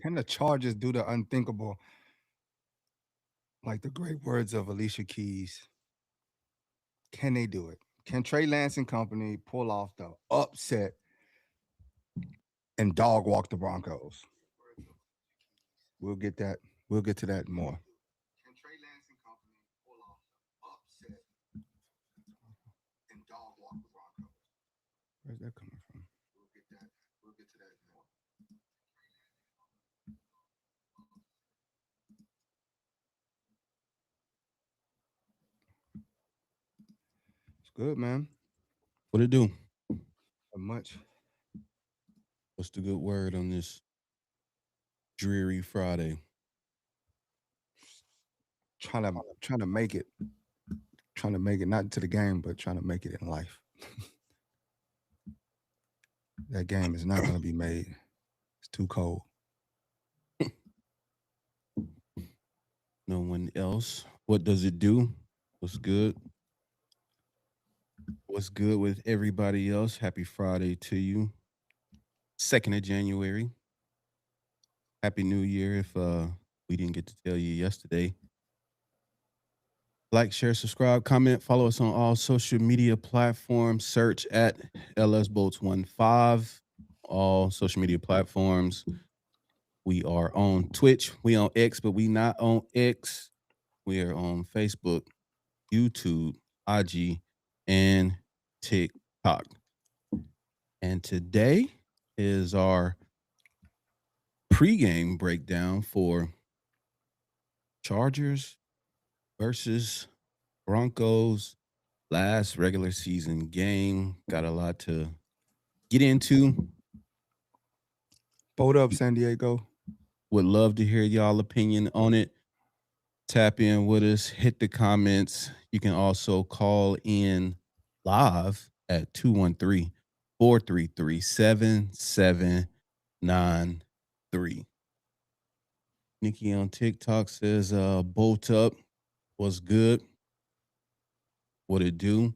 Can the Chargers do the unthinkable? Like the great words of Alicia Keys. Can they do it? Can Trey Lance and company pull off the upset and dog walk the Broncos? We'll get that. We'll get to that more. Can Trey Lance and company pull off the upset and dog walk the Broncos? Where's that coming from? We'll get that. We'll get to that more. It's good, man. What it do? Not much. What's the good word on this dreary Friday? Trying to make it. Trying to make it not to the game, but trying to make it in life. That game is not going to be made. It's too cold. No one else. What does it do? What's good? What's good with everybody else? Happy Friday to you. 2nd of January. Happy New Year if we didn't get to tell you yesterday. Like, share, subscribe, comment, follow us on all social media platforms. Search at LSBolts15. All social media platforms. We are on Twitch. We on X, but we not on X. We are on Facebook, YouTube, IG, and TikTok. And today is our pregame breakdown for Chargers versus Broncos last regular season game. Got a lot to get into. Boat up, San Diego. Would love to hear y'all opinion on it. Tap in with us, hit the comments. You can also call in live at 213-433-7793. Nikki on TikTok says, bolt up. What's good? What it do?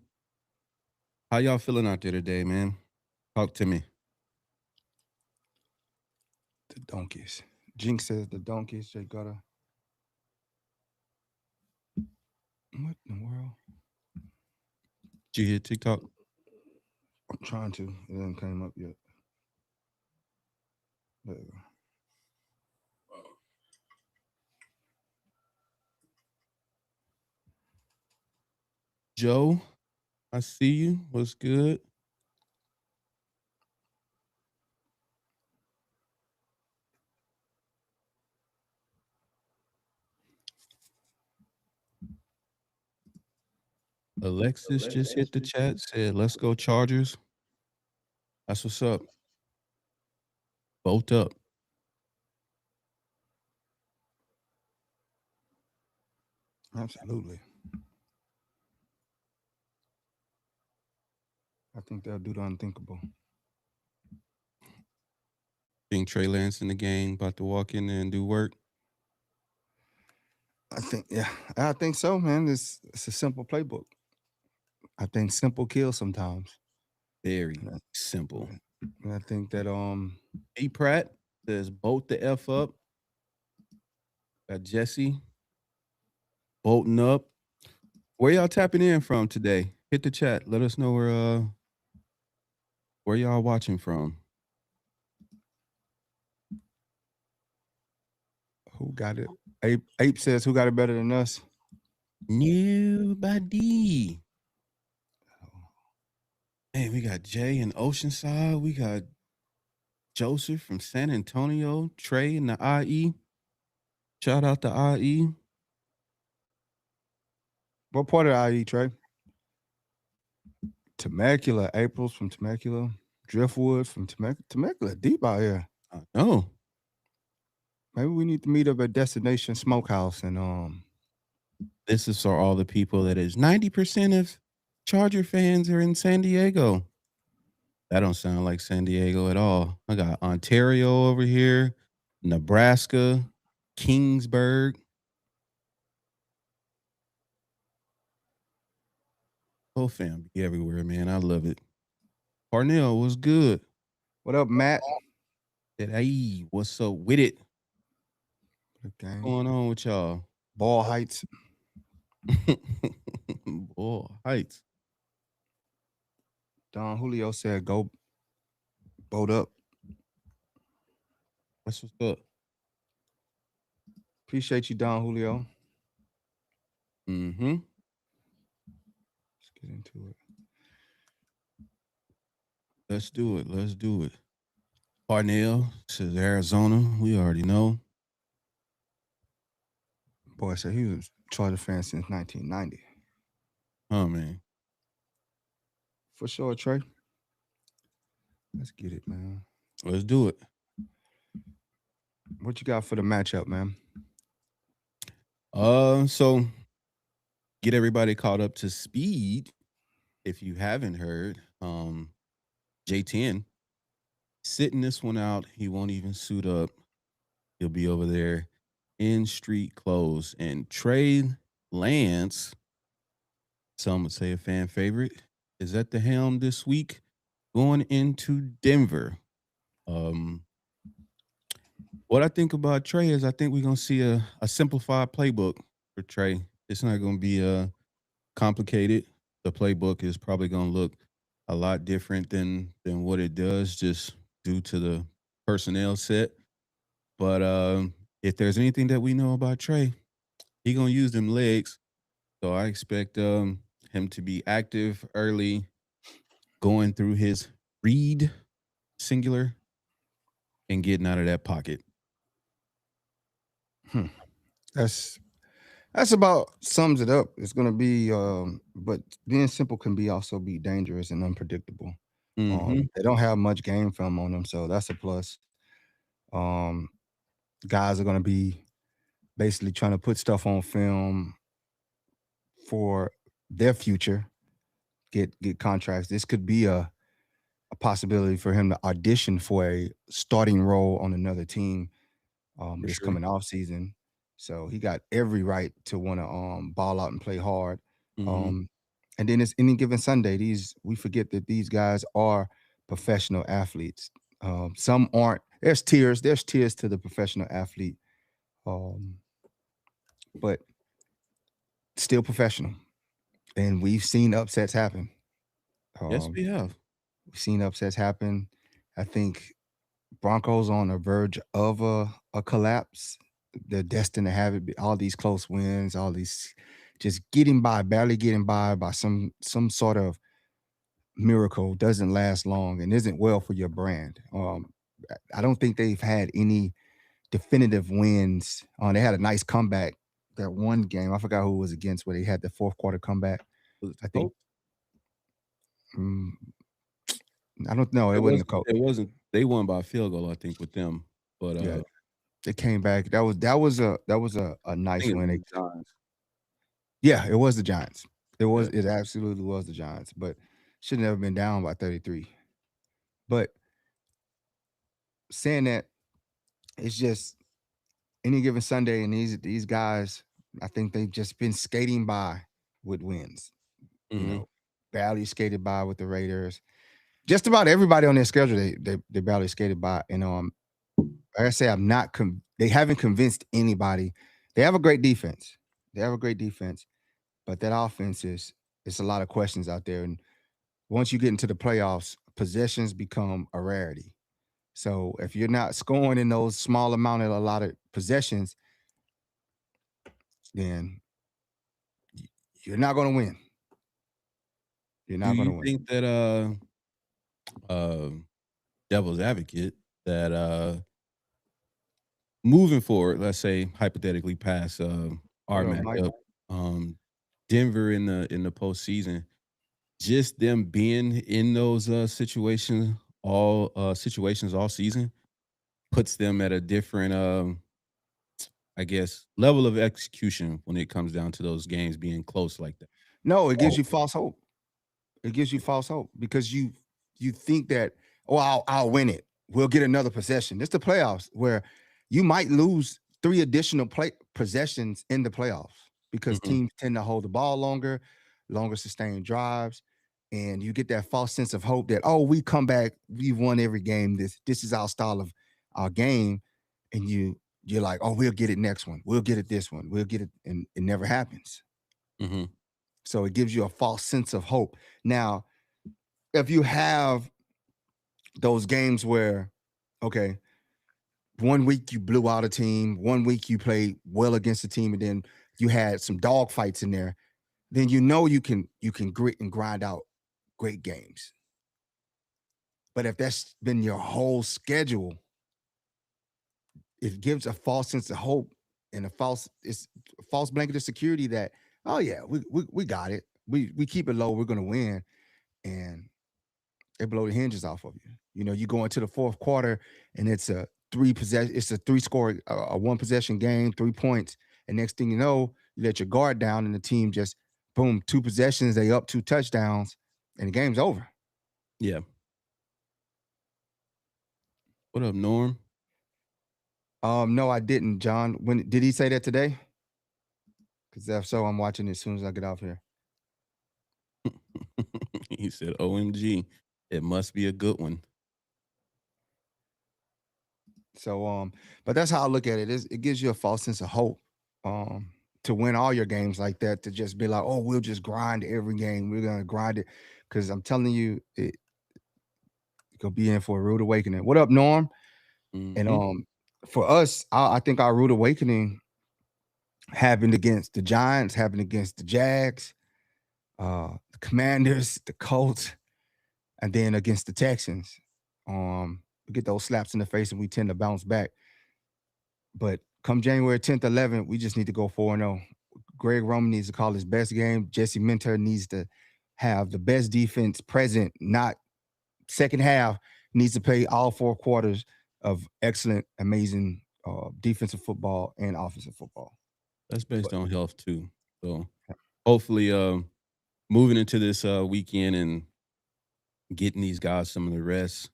How y'all feeling out there today, man? Talk to me. The donkeys. Jinx says the donkeys. Jay Gutter. What in the world? Did you hit TikTok? I'm trying to. It hasn't came up yet. There you go. Joe, I see you. What's good? Alexis just hit the chat, said, let's go Chargers. That's what's up. Bolt up. Absolutely. I think they'll do the unthinkable. Think Trey Lance in the game, about to walk in there and do work. I think, yeah, I think so, man. It's a simple playbook. I think simple kills sometimes. Very And simple. I think that E. Pratt says, bolt the F up. Got Jesse bolting up. Where y'all tapping in from today? Hit the chat. Let us know where y'all watching from. who got it? Ape says who got it better than us? Nobody. Hey, we got Jay in Oceanside. We got Joseph from San Antonio. Trey in the IE. Shout out to IE. What part of the IE, Trey? Temecula. April's from Temecula. Driftwood from Temecula. Temecula deep out here. I know. Maybe we need to meet up at Destination Smokehouse and This is for all the people that is 90% of Charger fans are in San Diego. That don't sound like San Diego at all. I got Ontario over here, Nebraska, Kingsburg. Whole fam be everywhere, man. I love it. Parnell, what's good? what up, Matt? Said, hey, what's up with it? The game. What's going on with y'all? Ball Heights. Boy, heights. Don Julio said, "Go boat up." That's what's up. Appreciate you, Don Julio. Mm-hmm. Let's get into it. Let's do it. Let's do it. Parnell says Arizona. We already know. Boy said he was Charger fan since 1990. Oh man. For sure, Trey. Let's get it, man. Let's do it. What you got for the matchup, man? So get everybody caught up to speed. If you haven't heard, J10 sitting this one out. He won't even suit up. He'll be over there in street clothes. And Trey Lance, some would say a fan favorite, is at the helm this week going into Denver. What I think about Trey is I think we're gonna see a simplified playbook for Trey. It's not gonna be complicated. The playbook is probably gonna look a lot different than what it does just due to the personnel set. But if there's anything that we know about Trey, he gonna use them legs. So I expect him to be active early, going through his read singular and getting out of that pocket. That's about sums it up. It's gonna be, but being simple can be also be dangerous and unpredictable. Mm-hmm. They don't have much game film on them, so that's a plus. Um, Guys are gonna be basically trying to put stuff on film for their future, get contracts. This could be a possibility for him to audition for a starting role on another team For this sure. coming off season. So he got every right to want to ball out and play hard. Mm-hmm. Um, and then it's any given Sunday. We forget that these guys are professional athletes. Some aren't. There's tiers. There's tiers to the professional athlete, um, but still professional. And we've seen upsets happen. Yes, Um, we have. we've seen upsets happen. I think Broncos on the verge of a collapse. They're destined to have it. All these close wins, all these just getting by, barely getting by some sort of miracle doesn't last long and isn't well for your brand. I don't think they've had any definitive wins. They had a nice comeback that one game. I forgot who it was against where they had the fourth quarter comeback. Was it the I think. Colts? mm, I don't know. It It wasn't the wasn't. coach. It wasn't. They won by a field goal, I think, with them. But Yeah, they came back. That was a I nice think it was win. the Giants. Yeah, it was the Giants. Yeah. It absolutely was the Giants, but should never been down by 33. But saying that, it's just any given Sunday, and these guys, I think they've just been skating by with wins. You Mm-hmm. know, barely skated by with the Raiders. Just about everybody on their schedule, they barely skated by. And like I say, they haven't convinced anybody. They have a great defense. They have a great defense, but that offense is it's a lot of questions out there. And once you get into the playoffs, possessions become a rarity. So if you're not scoring in those small amount of a lot of possessions, then you're not going to win. You're Do not going you to win. think that uh, devil's advocate that moving forward, let's say hypothetically past our What up, Mike? matchup, um, Denver in the postseason, just them being in those situations all season puts them at a different I guess level of execution when it comes down to those games being close like that. No, it gives Oh. you false hope. It gives you false hope because you think that, oh, I'll win it. We'll get another possession. It's the playoffs where you might lose three additional play possessions in the playoffs because Mhm. teams tend to hold the ball longer sustained drives, and you get that false sense of hope that, oh, we come back, we won every game. This is our style of our game, and you're like, oh, we'll get it next one. We'll get it this one. We'll get it. And it never happens. Mm-hmm. So it gives you a false sense of hope. Now, if you have those games where, okay, one week you blew out a team, one week you played well against the team, and then you had some dog fights in there, then you can grit and grind out great games. But if that's been your whole schedule, it gives a false sense of hope and a false blanket of security that, oh yeah, we got it. We keep it low, we're gonna win. And they blow the hinges off of you. You know, you go into the fourth quarter and it's a three score, a one possession game, 3 points. And next thing you know, you let your guard down and the team just boom, two possessions, they up two touchdowns, and the game's over. Yeah. What up, Norm? No, I didn't, John. When did he say that today? Because if so, I'm watching it as soon as I get off here. He said, "OMG, it must be a good one." So, but that's how I look at it. It gives you a false sense of hope, to win all your games like that. To just be like, oh, we'll just grind every game. We're gonna grind it, because I'm telling you, it could be in for a rude awakening. What up, Norm? And Mm-hmm. for us, I think our rude awakening happened against the Giants, happened against the Jags, the Commanders, the Colts, and then against the Texans. We get those slaps in the face and we tend to bounce back. But come January 10th, 11th, we just need to go 4-0. Greg Roman needs to call his best game. Jesse Minter needs to have the best defense present, not second half. Needs to play all four quarters of excellent, amazing defensive football and offensive football. That's based But on health too. So hopefully, moving into this weekend and getting these guys some of the rest,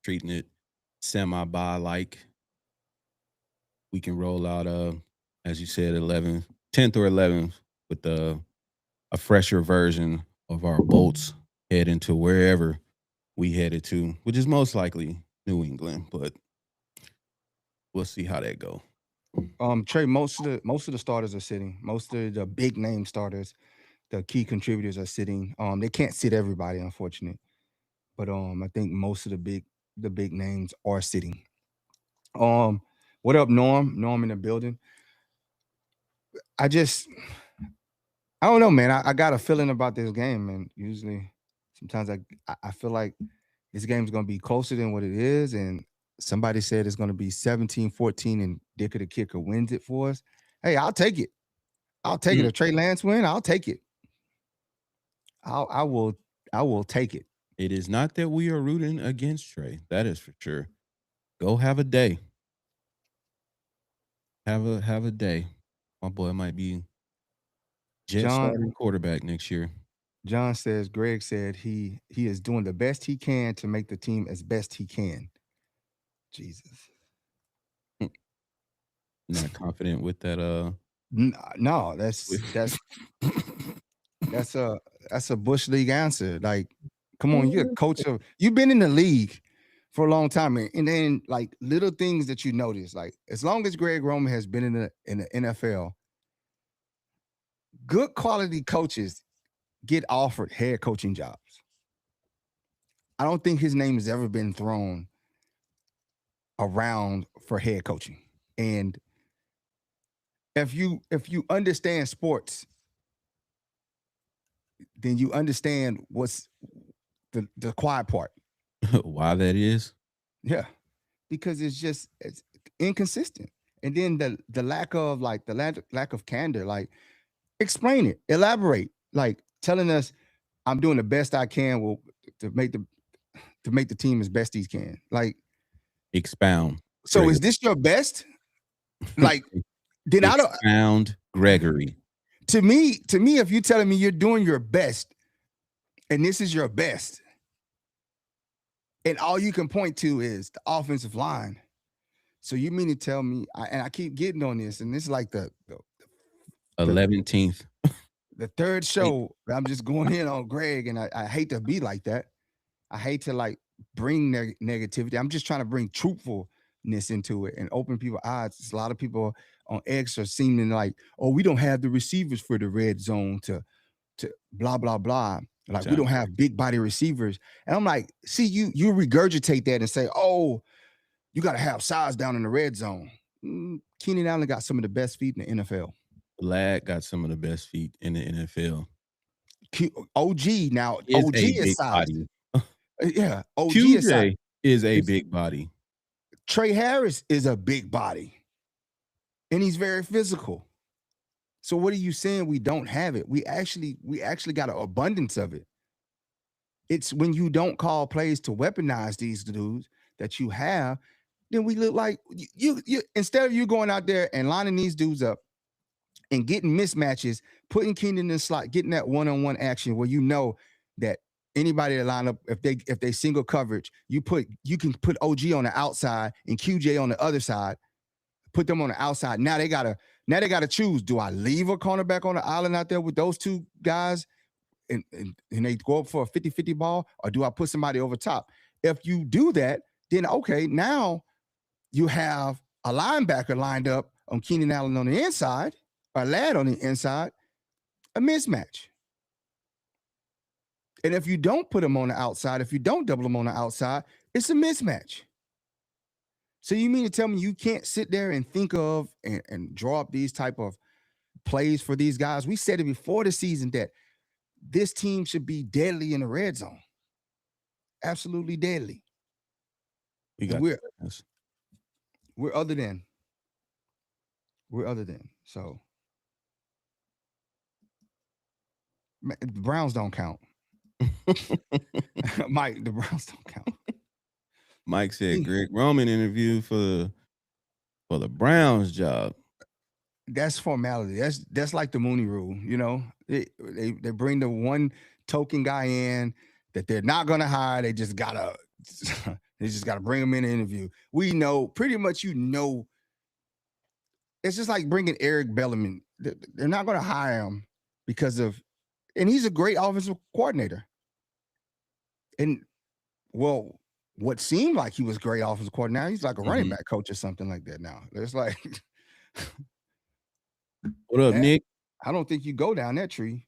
treating it semi bye like, we can roll out as you said, 11th, 10th or 11th with a fresher version of our bolts head into wherever we headed to, which is most likely New England, but we'll see how that go. Trey, most of the starters are sitting. Most of the big name starters, the key contributors are sitting. They can't sit everybody, unfortunately, but I think most of the big names are sitting. Um, what up, Norm? Norm in the building. I just I don't know, man. I got a feeling about this game, and usually, sometimes I feel like this game's gonna be closer than what it is, and somebody said it's gonna be 17-14, and Dicker the kicker wins it for us. Hey, I'll take it. I'll take it. Mm. If Trey Lance win, I'll take it. I will take it. It is not that we are rooting against Trey. That is for sure. Go have a day. Have a day. My boy might be jet John starting quarterback next year. John says Greg said he is doing the best he can to make the team as best he can. Jesus. Not confident with that. No, With that's a that's a bush league answer. Like, come on, you're a coach of you've been in the league for a long time, and then like little things that you notice, like as long as Greg Roman has been in the NFL, good quality coaches get offered head coaching jobs. I don't think his name has ever been thrown around for head coaching. And if you understand sports, then you understand what's the quiet part. why that is. Yeah, because it's inconsistent. And then the lack of like lack of candor, like explain it, elaborate, like telling us I'm doing the best I can to make the team as best he can. Like, Expound, so is Gregory. this your best? Like, then I don't. Expound, Gregory. To me, if you're telling me you're doing your best and this is your best, and all you can point to is the offensive line. So you mean to tell me? And I keep getting on this, and this is like the 11th. the third show that I'm just going in on Greg, and I hate to be like that. I hate to like bring negativity. I'm just trying to bring into it and open people's eyes. It's a lot of people on X are seeming like, oh, we don't have the receivers for the red zone to blah blah blah. Like we don't have big body receivers. And I'm like, see, you regurgitate that and say, oh, you got to have size down in the red zone. Keenan Allen got some of the best feet in the NFL. Lad got some of the best feet in the NFL. OG now, Is OG a is big size. body. Yeah, OG is size. QJ is a big body. Trey Harris is a big body, and he's very physical. So what are you saying? We don't have it. We actually got an abundance of it. It's when you don't call plays to weaponize these dudes that you have, then we look like you instead of you going out there and lining these dudes up and getting mismatches, putting Keenan in the slot, getting that one-on-one action where you know that anybody that line up, if they single coverage, you can put OG on the outside and QJ on the other side, put them on the outside. Now they gotta choose. Do I leave a cornerback on the island out there with those two guys and they go up for a 50-50 ball, or do I put somebody over top? If you do that, then okay, now you have a linebacker lined up on Keenan Allen on the inside, or Ladd on the inside, a mismatch. And if you don't put him on the outside, if you don't double him on the outside, it's a mismatch. So you mean to tell me you can't sit there and think of and draw up these type of plays for these guys? We said it before the season that this team should be deadly in the red zone. Absolutely deadly. We're other than. We're other than. So the Browns don't count. Mike, the Browns don't count. Mike said Greg Roman interview for the Browns job. That's formality. That's like the Mooney Rule. You know, they bring the one token guy in that they're not going to hire. They just gotta bring him in the interview. We know pretty much. You know, it's just like bringing Eric Belliman. They're not going to hire him because of, and he's a great offensive coordinator. And well, what seemed like he was great offensive coordinator, now he's like a running back coach or something like that. Now it's like, what up, Nick? I don't think you go down that tree.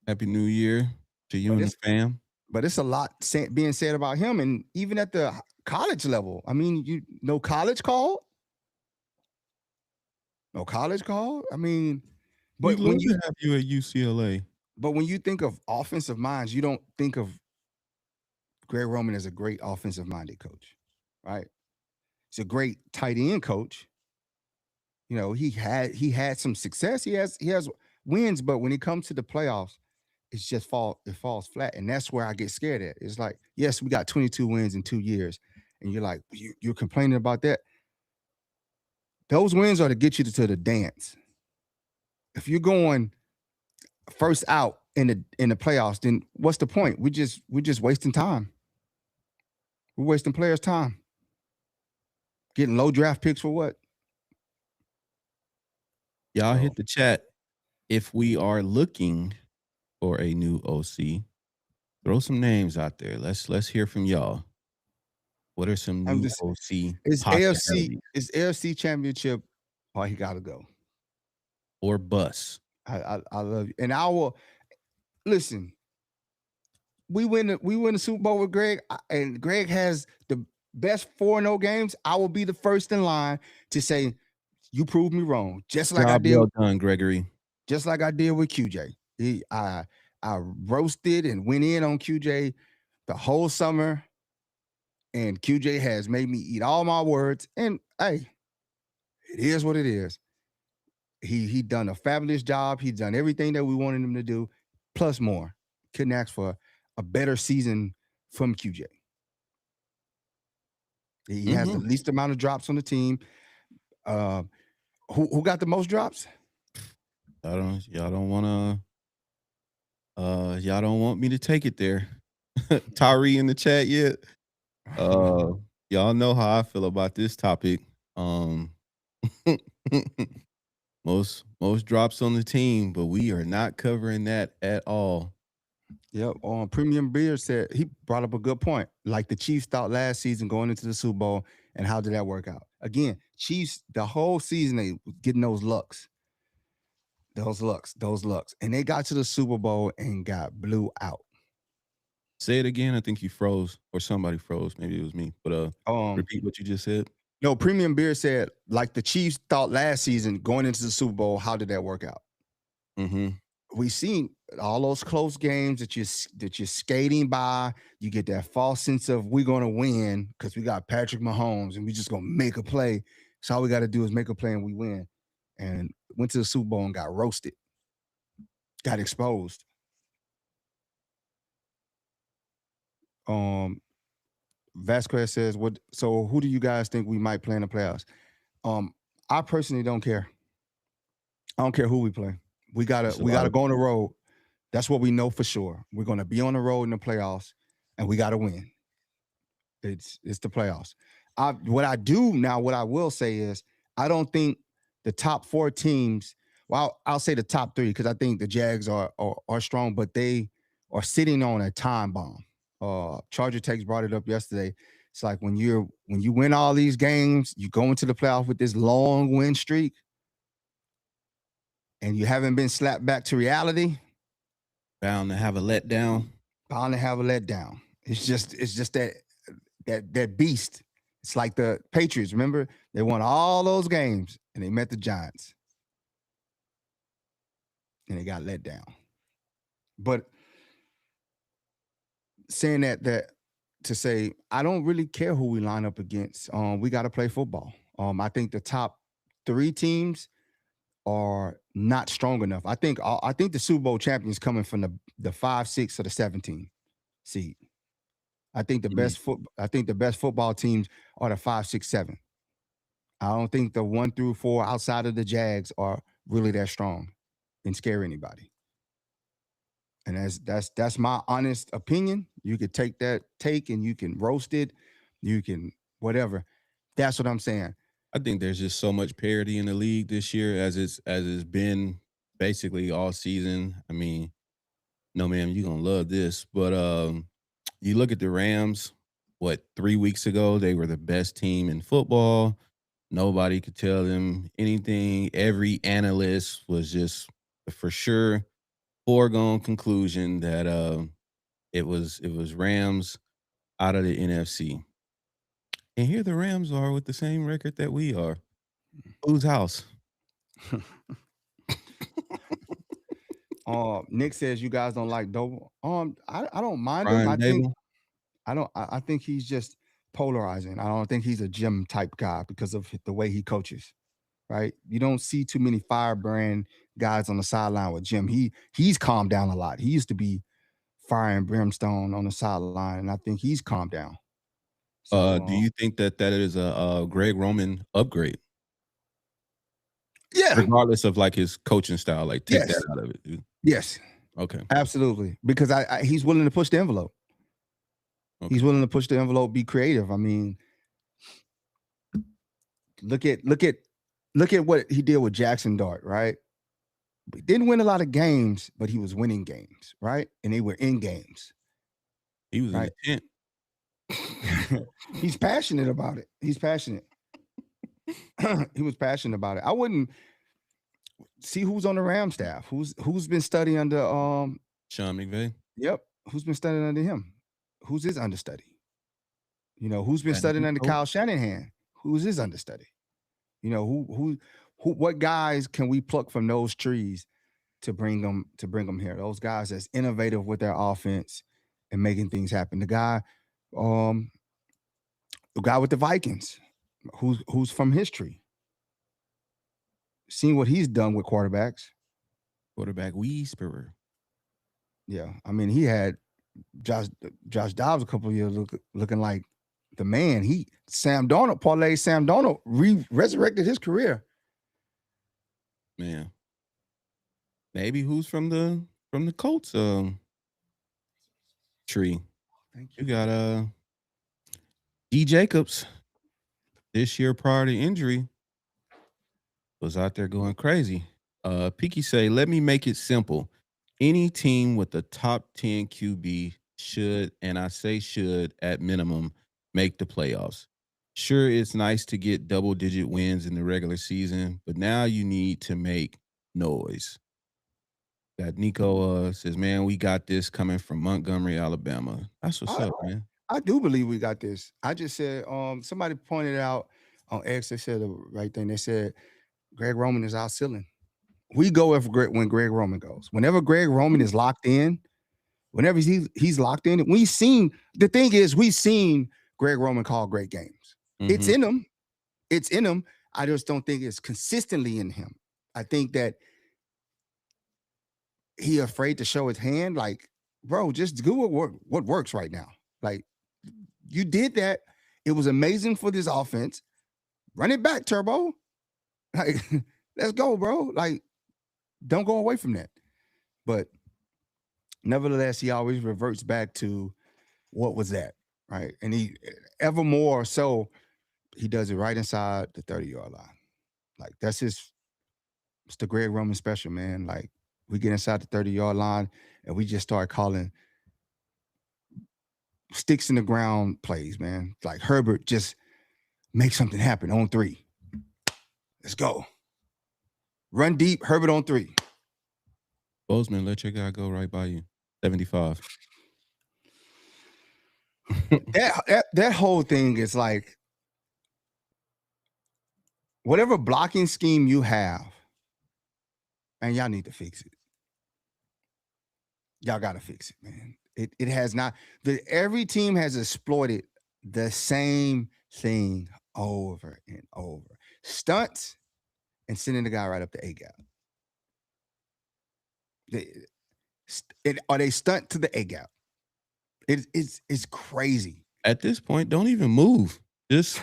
Happy New Year to you and the fam. But it's a lot being said about him, and even at the college level. I mean, no college call. I mean, but when you have you at UCLA. But when you think of offensive minds, you don't think of Greg Roman as a great offensive-minded coach, right? He's a great tight end coach. You know, he had some success. He has wins, but when it comes to the playoffs, it falls flat, and that's where I get scared at. It's like, yes, we got 22 wins in 2 years, and you're like, you're complaining about that. Those wins are to get you to the dance. If you're going first out in the playoffs, then what's the point? We're just wasting time. We're wasting players' time. Getting low draft picks for what? Y'all hit the chat. If we are looking for a new OC, throw some names out there. Let's hear from y'all. What are some new OC? It's AFC championship. Oh, he got to go. Or bust. I love you, and I will listen. We win the Super Bowl with Greg, and Greg has the best 4-0 games. I will be the first in line to say you proved me wrong, just like I did. Well done, Gregory. Just like I did with QJ. I roasted and went in on QJ the whole summer, and QJ has made me eat all my words. And hey, it is what it is. He done a fabulous job. He's done everything that we wanted him to do, plus more. Couldn't ask for a better season from QJ. He has the least amount of drops on the team. Who got the most drops? Y'all don't want me to take it there. Tyree in the chat yet? Y'all know how I feel about this topic. Most drops on the team, but we are not covering that at all. Yep. Premium Beer said he brought up a good point. Like the Chiefs thought last season going into the Super Bowl, And how did that work out? Again, Chiefs, the whole season they getting those looks. And they got to the Super Bowl and got blew out. Say it again. I think you froze or somebody froze. Maybe it was me. But Um, repeat what you just said. no, Premium Beer said, like the Chiefs thought last season going into the Super Bowl, how did that work out? Mm-hmm. We seen all those close games that you're skating by. You get that false sense of we're gonna win because we got Patrick Mahomes and we just gonna make a play. So all we got to do is make a play and we win. And went to the Super Bowl and got roasted, got exposed. Um, Vasquez says, "What? So who do you guys think we might play in the playoffs?" Um, I personally don't care. I don't care who we play. We gotta It's a we lot gotta of go on the road. That's what we know for sure. We're gonna be on the road in the playoffs, and we gotta win. It's the playoffs. What I do now, what I will say is, I don't think the top four teams. Well, I'll say the top three because I think the Jags are strong, but they are sitting on a time bomb. Charger Takes brought it up yesterday. It's like when you win all these games, you go into the playoff with this long win streak, and you haven't been slapped back to reality. bound to have a letdown. Bound to have a letdown. It's just that beast. It's like the Patriots. Remember, they won all those games and they met the Giants and they got let down. But saying that to say I don't really care who we line up against. We got to play football. I think the top three teams are not strong enough. I think the Super Bowl champions coming from the 5, 6, or the 17 seed. Mhm. I think the best football teams are the 5, 6, 7. I don't think the 1 through 4 outside of the Jags are really that strong and scare anybody. And that's my honest opinion. You could take that take and you can roast it, you can whatever. That's what I'm saying. I think there's just so much parity in the league this year as it's been basically all season. I mean, no man, you're gonna love this. But you look at the Rams, what, 3 weeks ago, they were the best team in football. Nobody could tell them anything. Every analyst was just for sure foregone conclusion that it was Rams out of the NFC. And here the Rams are with the same record that we are. Whose house? Nick says you guys don't like Doble. I don't mind him. Brian Dable? I think he's just polarizing. I don't think he's a gym type guy because of the way he coaches. Right? You don't see too many firebrand guys on the sideline with Jim. He's calmed down a lot. He used to be fire and brimstone on the sideline, and I think he's calmed down. So Do you think that that is a Greg Roman upgrade? yeah, Regardless of, like, his coaching style, like, take that yes, out of it, dude. yes, Okay, absolutely. Because he's willing to push the envelope. okay. He's willing to push the envelope, be creative. I mean, look at look at look at what he did with Jackson Dart, right? He didn't win a lot of games, but he was winning games, right? And they were in games, He was in right? the tent. He's passionate about it. He's passionate. He was passionate about it. I wouldn't see who's on the Ram staff. Who's been studying under Sean McVay, yep, who's been studying under him? Who's his understudy? Who's been Brandon studying under Beane. Kyle Shanahan? Who's his understudy? What guys can we pluck from those trees to bring them here? Those guys that's innovative with their offense and making things happen. Um, the guy with the Vikings, who's from history, seeing what he's done with quarterbacks. Quarterback whisperer. Yeah, I mean, he had Josh Josh Dobbs a couple of years looking like the man. Sam Darnold resurrected his career. Man, maybe who's from the Colts tree? Thank You you. got D Jacobs this year prior to injury was out there going crazy. Peaky say, let me make it simple. Any team with a top 10 QB should, and I say should at minimum, make the playoffs. Sure, it's nice to get double-digit wins in the regular season, but now you need to make noise. That Nico says, "Man, we got this coming from Montgomery, Alabama." That's what's I up, man. I do believe we got this. I just said, somebody pointed out on X, they said the right thing. They said Greg Roman is our ceiling. We go if when Greg Roman goes. Whenever Greg Roman is locked in, whenever he's locked in, we've seen the thing is we've seen Greg Roman call great games. It's Mhm. in him. It's in him. I just don't think it's consistently in him. I think that he afraid to show his hand. Like, bro, just do what works right now. Like, you did that. It was amazing for this offense. Run it back, Turbo. Like, let's go, bro. Like, don't go away from that. But nevertheless, he always reverts back to what was that, right? And he ever more so he does it right inside the 30-yard line. Like that's his it's the Greg Roman special, man. Like we get inside the 30-yard line and we just start calling sticks in the ground plays, man. Like Herbert just make something happen on 3. Let's go. Run deep, Herbert on 3. Bozeman, let your guy go right by you. 75. That whole thing is like whatever blocking scheme you have, and y'all need to fix it. Y'all got to fix it, man. It has not. Every team has exploited the same thing over and over. Stunts and sending the guy right up the A gap. Are they stunt to the A gap? It's crazy. At this point, don't even move. Just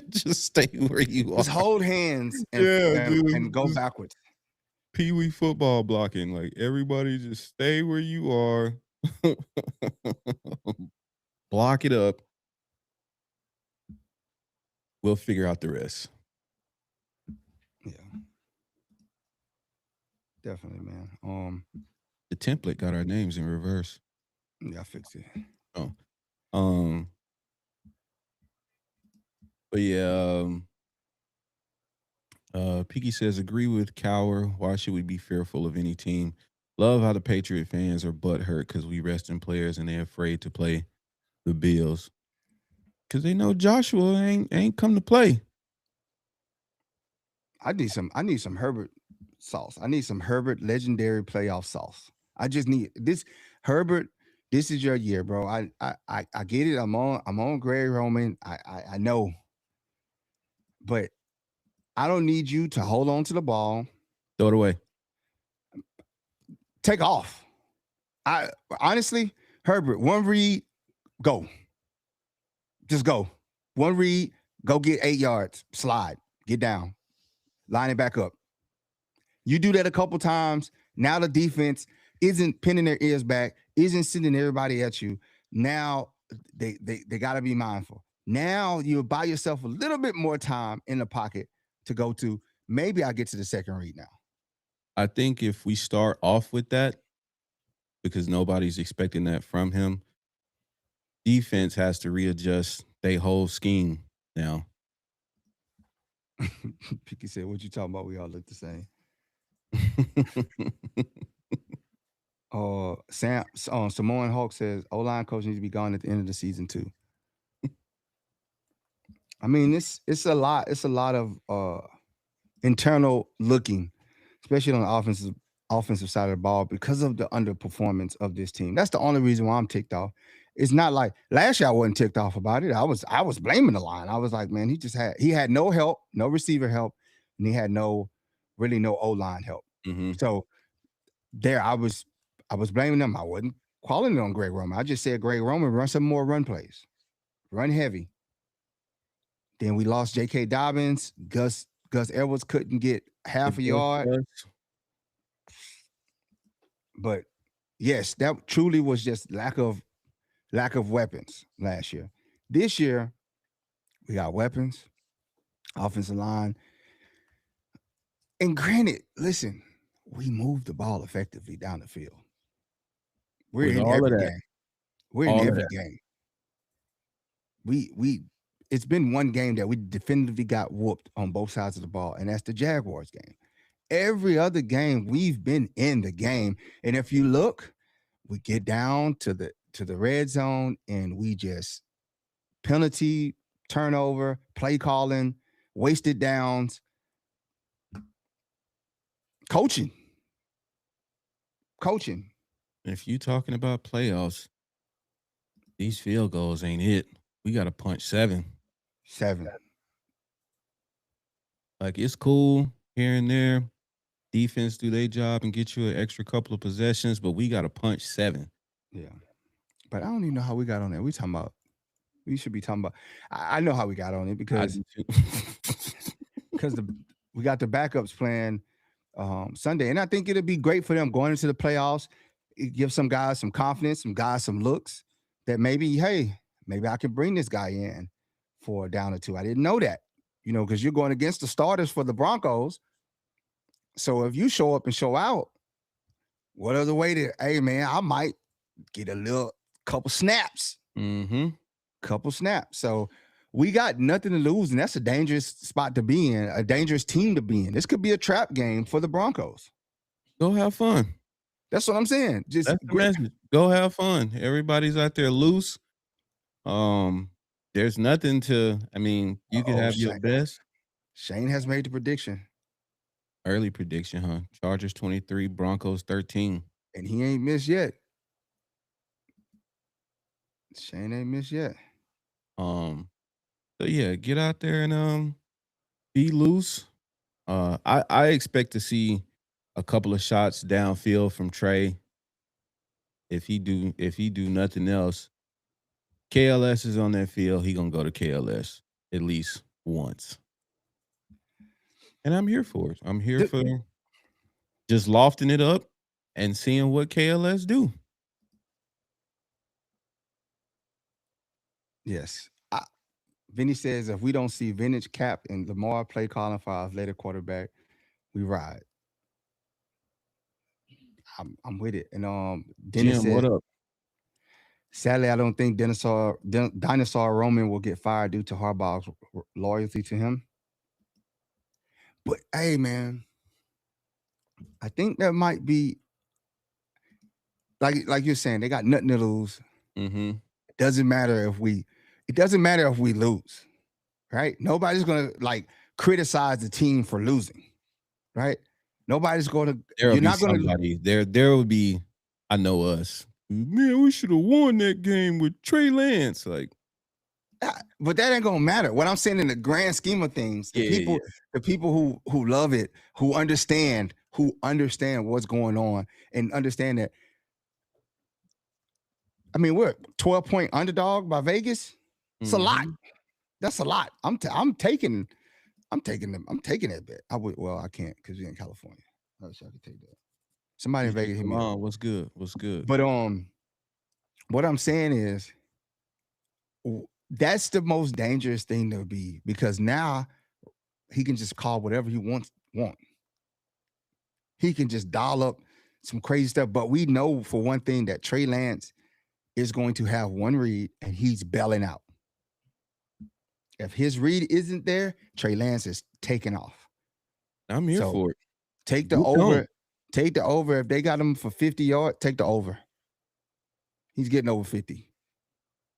just stay where you are. Just hold hands and go backwards. Pee-wee football blocking. Like everybody just stay where you are. Block it up. We'll figure out the rest. Yeah. Definitely, man. The template got our names in reverse. Yeah, I fixed it. Oh. But yeah, Peaky says, agree with Cower. Why should we be fearful of any team? Love how the Patriot fans are butthurt because we resting players and they're afraid to play the Bills. Because they know Joshua ain't come to play. I need some Herbert sauce. I need some Herbert legendary playoff sauce. I just need this Herbert. This is your year, bro. I get it. I'm on Greg Roman. I know, but I don't need you to hold on to the ball. Throw it away. Take off. I honestly, Herbert, one read, go. Just go. One read, go get 8 yards. Slide. Get down. Line it back up. You do that a couple times. Now the defense isn't pinning their ears back, isn't sending everybody at you. Now they got to be mindful. Now you buy yourself a little bit more time in the pocket to go to. Maybe I get to the second read now. I think if we start off with that, because nobody's expecting that from him, defense has to readjust their whole scheme now. Picky said, "What you talking about? We all look the same." Samoan Hulk says O-line coach needs to be gone at the end of the season too. I mean, it's a lot. It's a lot of internal looking, especially on the offensive side of the ball because of the underperformance of this team. That's the only reason why I'm ticked off. It's not like last year I wasn't ticked off about it. I was blaming the line. I was like, man, he had no help, no receiver help, and he had no O-line help. Mm-hmm. So there I was blaming them. I wasn't calling it on Greg Roman. I just said Greg Roman run some more run plays. Run heavy. Then we lost J.K. Dobbins. Gus Edwards couldn't get half a yard. But yes, that truly was just lack of weapons last year. This year, we got weapons, offensive line. And granted, listen, we moved the ball effectively down the field. We're With in all of every that. game. We're in All of every that. game. We it's been one game that we definitively got whooped on both sides of the ball, and that's the Jaguars game. Every other game, we've been in the game. And if you look, we get down to the red zone and we just penalty, turnover, play calling, wasted downs, coaching. Coaching. If you talking about playoffs, these field goals ain't it. We got to punch 7. 7. Like, it's cool here and there. Defense do their job and get you an extra couple of possessions, but we got to punch 7. Yeah. But I don't even know how we got on there. We should be talking about. I know how we got on it because we got the backups playing Sunday, and I think it'll be great for them going into the playoffs. It gives some guys some confidence, some guys some looks that maybe I can bring this guy in for a down or two. I didn't know that, because you're going against the starters for the Broncos. So if you show up and show out, what other way to? Hey man, I might get a little couple snaps. Mm-hmm. Couple snaps. So we got nothing to lose, and that's a dangerous spot to be in, a dangerous team to be in. This could be a trap game for the Broncos. Go have fun. That's what I'm saying. Just That's the message. Go have fun. Everybody's out there loose. There's nothing to. I mean, you can have your best. Shane has made the prediction. Early prediction, huh? Chargers 23, Broncos 13. And he ain't missed yet. Shane ain't missed yet. So yeah, get out there and be loose. I expect to see a couple of shots downfield from Trey. If he do nothing else, KLS is on that field. He gonna go to KLS at least once. And I'm here for it. I'm here for just lofting it up and seeing what KLS do. Yes. Vinny says if we don't see vintage Cap and Lamar play calling for our later quarterback, we ride. I'm with it. And Dennis Jim, says, what up? sadly, I don't think Dinosaur Roman will get fired due to Harbaugh's loyalty to him. But hey, man, I think that might be like you're saying. They got nothing to lose. Mm-hmm. It doesn't matter if we lose, right? Nobody's gonna criticize the team for losing, right? Nobody's gonna. There will be. I know us. Man, we should have won that game with Trey Lance. But that ain't gonna matter. What I'm saying in the grand scheme of things, the people who love it, who understand what's going on, and understand that. I mean, we're 12-point underdog by Vegas. It's a lot. That's a lot. I'm taking that bet. I can't because we're in California. I wish I could take that. Somebody in Vegas hit me up. What's good? What's good? But what I'm saying is that's the most dangerous thing to be, because now he can just call whatever he want. He can just dial up some crazy stuff. But we know for one thing that Trey Lance is going to have one read and he's bailing out. If his read isn't there, Trey Lance is taking off. I'm here for it. Take the over. Take the over. If they got him for 50 yards, take the over. He's getting over 50.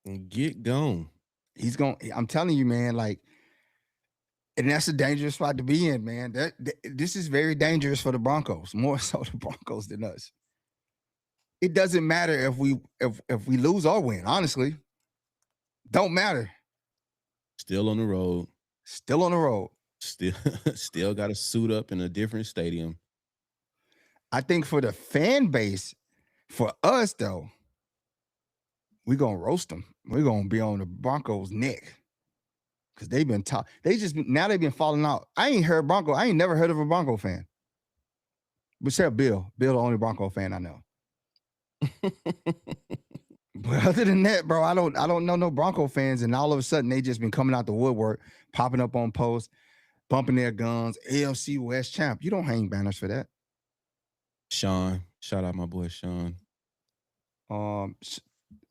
And get gone. He's going. I'm telling you, man. And that's a dangerous spot to be in, man. This is very dangerous for the Broncos, more so the Broncos than us. It doesn't matter if we lose or win. Honestly, don't matter. Still on the road. Still got to suit up in a different stadium. I think for the fan base, for us though, we're gonna roast them. We're gonna be on the Broncos' neck because they've been taught. They've been falling out. I ain't never heard of a Bronco fan, except Bill. Bill, the only Bronco fan I know. But other than that, bro, I don't know no Bronco fans, and all of a sudden they just been coming out the woodwork, popping up on posts, bumping their guns. AFC West champ. You don't hang banners for that. Sean, shout out my boy Sean.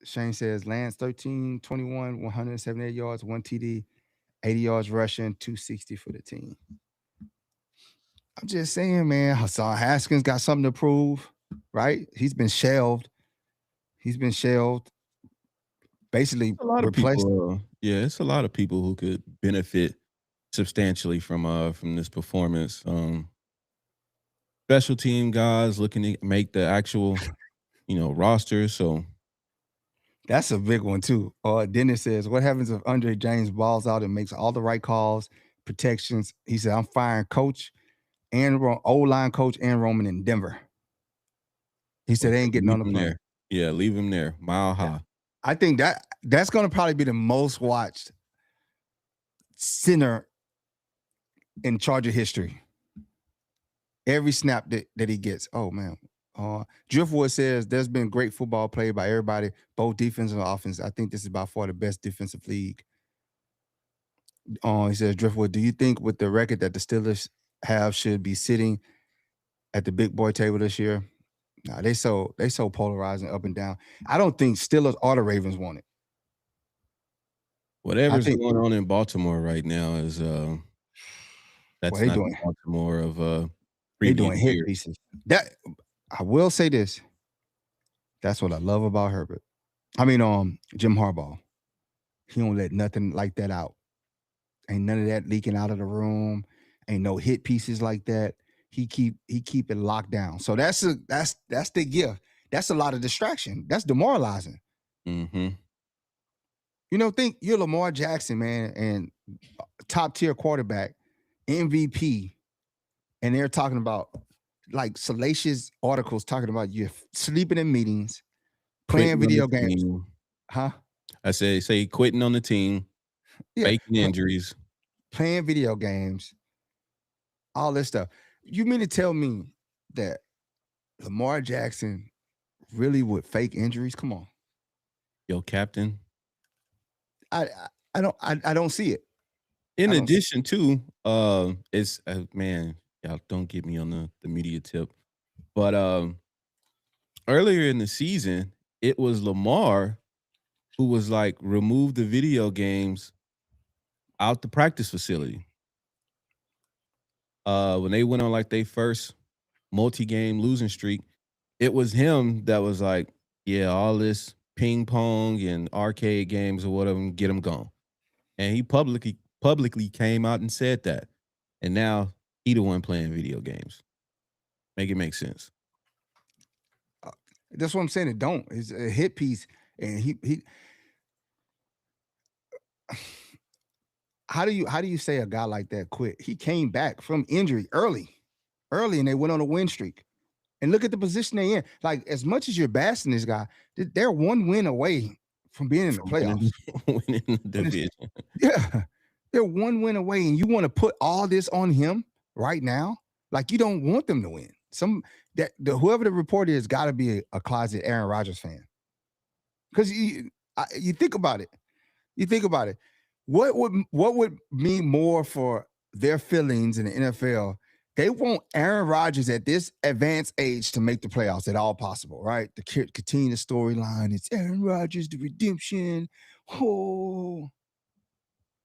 Shane says Lance 13, 21, 178 yards, 1 TD. 80 yards rushing, 260 for the team. I'm just saying, man, Hassan Haskins got something to prove, right? He's been shelved. He's been shelved. Basically A lot of replaced. people, yeah, it's a lot of people who could benefit substantially from this performance. Special team guys looking to make the actual, roster. So That's a big one too. Dennis says, "What happens if Andre James balls out and makes all the right calls, protections?" He said, "I'm firing coach and O-line coach and Roman in Denver." He well, said they ain't getting leave on the him plane. there. Yeah, leave him there. Mile Yeah. high. I think that's going to probably be the most watched center in Charger history. Every snap that he gets. Oh man. Driftwood says there's been great football played by everybody, both defense and offense. I think this is by far the best defensive league. He says, Driftwood, do you think with the record that the Steelers have should be sitting at the big boy table this year? Nah, they so polarizing up and down. I don't think Steelers or the Ravens want it. I Whatever's think going on in Baltimore right now is well, that's not the Baltimore of they doing previous hit years. pieces. That I will say this. That's what I love about Herbert. I mean, Jim Harbaugh. He don't let nothing like that out. Ain't none of that leaking out of the room. Ain't no hit pieces like that. He keep it locked down. So that's the gift. That's a lot of distraction. That's demoralizing. Mm-hmm. Think you're Lamar Jackson, man, and top tier quarterback, MVP, and they're talking about like salacious articles talking about you sleeping in meetings, playing Quitting on the video games, team. huh? I say quitting on the team, Yeah, faking injuries. playing video games, all this stuff. You mean to tell me that Lamar Jackson really would fake injuries? Come on, Yo, captain. I I don't see it. In I don't see. addition to, it's man, y'all don't get me on the media tip, but earlier in the season, it was Lamar who was like, remove the video games out the practice facility. When they went on like their first multi-game losing streak, it was him that was like, yeah, all this ping pong and arcade games or whatever, get them gone. And he publicly came out and said that. And now he the one playing video games. Make it make sense. That's what I'm saying. It don't. It's a hit piece, and he. How do you say a guy like that quit? He came back from injury early, and they went on a win streak. And look at the position they in. Like as much as you're bashing this guy, they're one win away from being in the From winning, playoffs. winning the Understand? division. Yeah, they're one win away, and you want to put all this on him right now? Like you don't want them to win. Whoever the reporter is got to be a closet Aaron Rodgers fan. Because you think about it. You think about it. What would mean more for their feelings in the NFL? They want Aaron Rodgers at this advanced age to make the playoffs at all possible, right? To continue the storyline. It's Aaron Rodgers, the redemption. Oh,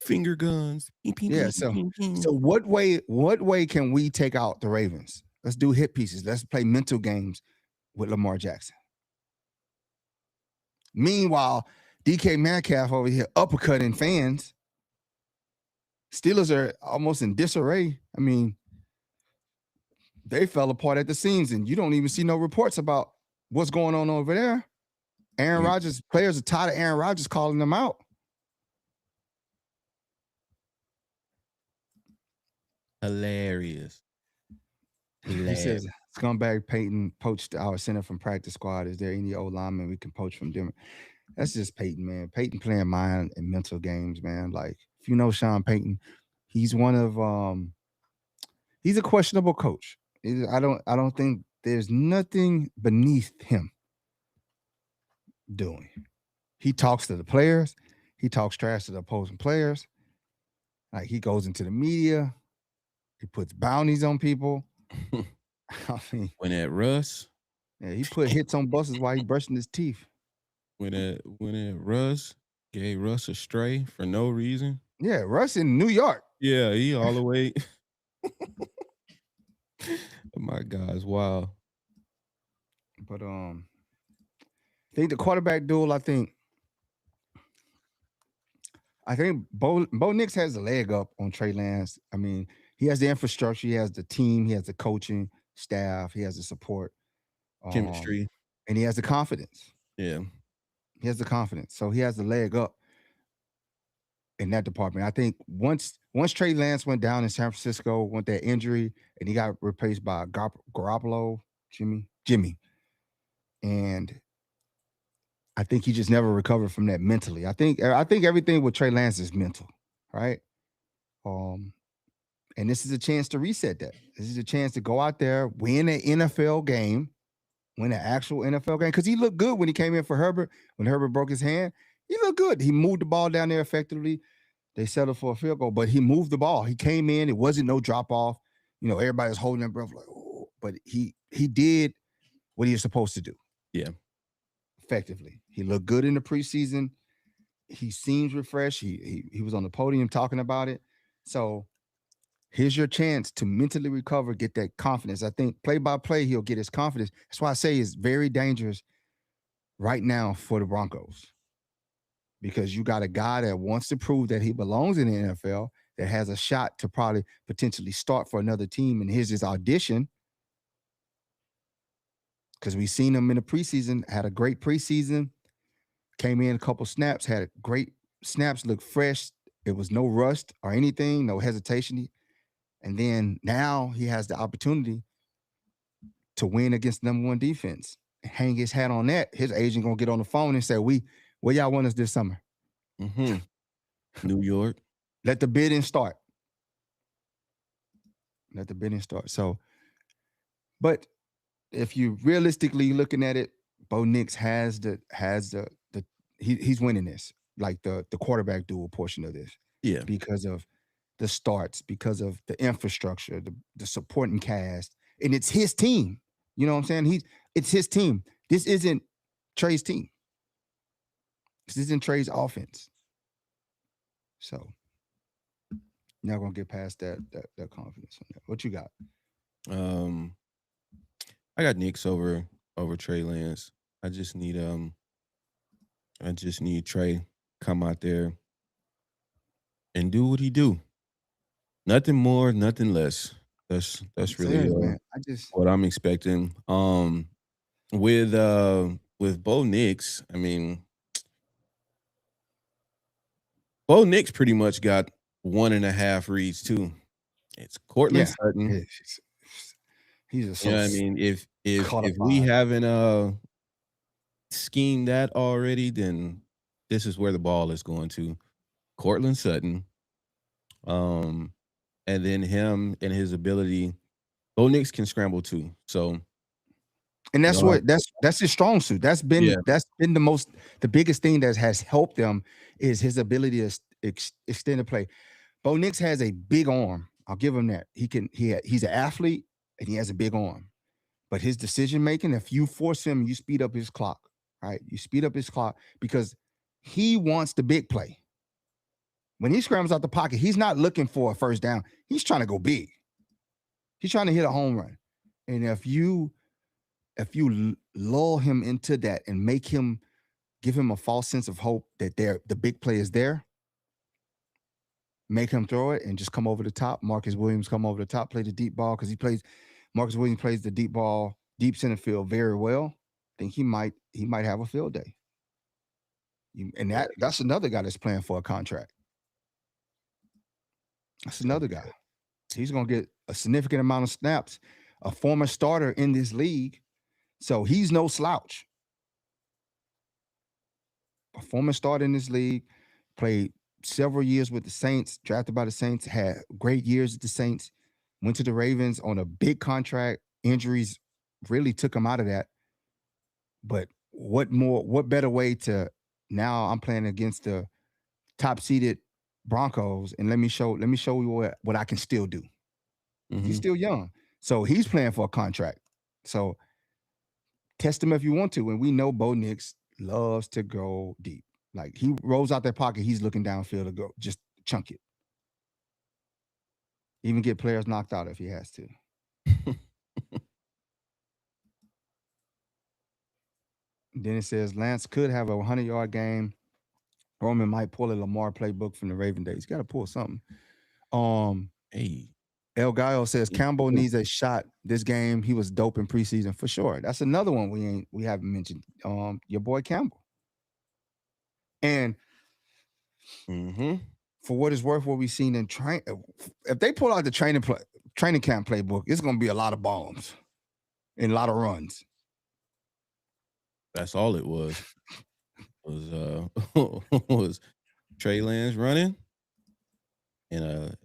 Finger guns. Ping, ping, yeah. ping, So, ping, ping. so what way can we take out the Ravens? Let's do hit pieces. Let's play mental games with Lamar Jackson. Meanwhile, DK Metcalf over here uppercutting fans. Steelers are almost in disarray. I mean, they fell apart at the seams, and you don't even see no reports about what's going on over there. Aaron Mm, Rodgers, players are tired of Aaron Rodgers calling them out. Hilarious. He says, Hilarious. scumbag Peyton poached our center from practice squad. Is there any old lineman we can poach from Denver? That's just Peyton, man. Peyton playing mind and mental games, man. Like, if you know Sean Payton, he's one of he's a questionable coach. I don't think there's nothing beneath him doing. He talks to the players, he talks trash to the opposing players. Like he goes into the media, he puts bounties on people. I mean, when at Russ, yeah, he put hits on buses while he brushing his teeth. when at Russ gave Russ a stray for no reason. Yeah, Russ in New York. Yeah, he all the way. Oh my gosh, wow. But I think the quarterback duel. I think Bo Nix has a leg up on Trey Lance. I mean, he has the infrastructure, he has the team, he has the coaching staff, he has the support, um, Chemistry. and he has the confidence. Yeah. He has the confidence, so he has the leg up in that department. I think once Trey Lance went down in San Francisco, went that injury, and he got replaced by Garoppolo, Jimmy, and I think he just never recovered from that mentally. I think everything with Trey Lance is mental, right? Um, and this is a chance to reset that. This is a chance to go out there, win an NFL game, win an actual NFL game. Because he looked good when he came in for Herbert. When Herbert broke his hand, he looked good. He moved the ball down there effectively. They settled for a field goal, but he moved the ball. He came in. It wasn't no drop off. Everybody was holding their breath like, oh, but he did what he was supposed to do Yeah. effectively. He looked good in the preseason. He seems refreshed. He was on the podium talking about it. So here's your chance to mentally recover, get that confidence. I think play by play, he'll get his confidence. That's why I say it's very dangerous right now for the Broncos because you got a guy that wants to prove that he belongs in the NFL, that has a shot to probably potentially start for another team. And here's his audition because we've seen him in the preseason, had a great preseason, came in a couple snaps, had great snaps, looked fresh. It was no rust or anything, no hesitation. And then now he has the opportunity to win against number one defense. Hang his hat on that. His agent gonna get on the phone and say, where y'all want us this summer? Mm-hmm. New York. Let the bidding start. Let the bidding start. So, but if you realistically looking at it, Bo Nix has the he's winning this, like the quarterback duel portion of this, Yeah. because of the starts, because of the infrastructure, the supporting cast, and it's his team. You know what I'm saying? It's his team. This isn't Trey's team. This isn't Trey's offense. So you're not gonna get past that confidence on that. What you got? Um, I got Knicks over Trey Lance. I just need Trey come out there and do what he do. Nothing more, nothing less. That's That's really it, man. I just what I'm expecting. With Bo Nix, I mean, Bo Nix pretty much got 1.5 reads too. It's Cortland yeah. Sutton. He's just You so know what I mean? If we codified. haven't schemed that already, then this is where the ball is going to. Cortland Sutton. Um, and then him and his ability. Bo Nix can scramble too. So And you know, that's his strong suit. That's yeah. been the biggest thing that has helped them is his ability to extend the play. Bo Nix has a big arm. I'll give him that. He's an athlete and he has a big arm. But his decision making, if you force him, you speed up his clock, right? You speed up his clock because he wants the big play. When he scrambles out the pocket, he's not looking for a first down. He's trying to go big. He's trying to hit a home run. And if you lull him into that and give him a false sense of hope that the big play is there, make him throw it and just come over the top. Marcus Williams come over the top, play the deep ball because Marcus Williams plays the deep ball, deep center field very well. I think he might have a field day. And that's another guy that's playing for a contract. That's another guy. He's gonna get a significant amount of snaps. A former starter in this league, so he's no slouch. A former starter in this league, played several years with the Saints, drafted by the Saints, had great years at the Saints, went to the Ravens on a big contract. Injuries really took him out of that. But what better way to now I'm playing against the top seeded Broncos and let me show you what I can still do. He's Mhm. still young. So he's playing for a contract. So test him if you want to. And we know Bo Nix loves to go deep. Like he rolls out that pocket, he's looking downfield to go just chunk it. Even get players knocked out if he has to. Then it says Lance could have a 100-yard game. Roman might pull a Lamar playbook from the Raven days. Got to pull something. Um, Hey, El Gallo says it's Campbell cool. needs a shot this game. He was dope in preseason for sure. That's another one we haven't mentioned. Your boy Campbell. And Mhm. for what it's worth, what we've seen in train, if they pull out the training camp playbook, it's going to be a lot of bombs and a lot of runs. That's all it was. Was was Trey Lance running and a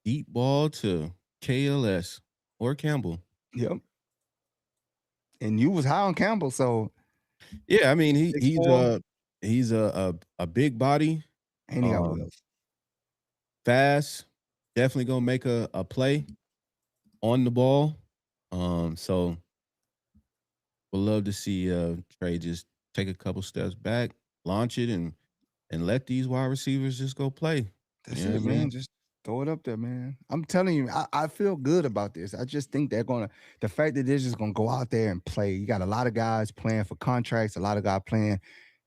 deep ball to KLS or Campbell. Yep. And you was high on Campbell, so Yeah, I mean 6'4", he's a big body, and he got um, wheels. fast, definitely gonna make a play on the ball. So would love to see Trey just take a couple steps back, launch it, and let these wide receivers just go play. That's You know what it, I man. mean? Just throw it up there, man. I'm telling you, I feel good about this. I just think they're gonna the fact that they're just gonna go out there and play. You got a lot of guys playing for contracts, a lot of guys playing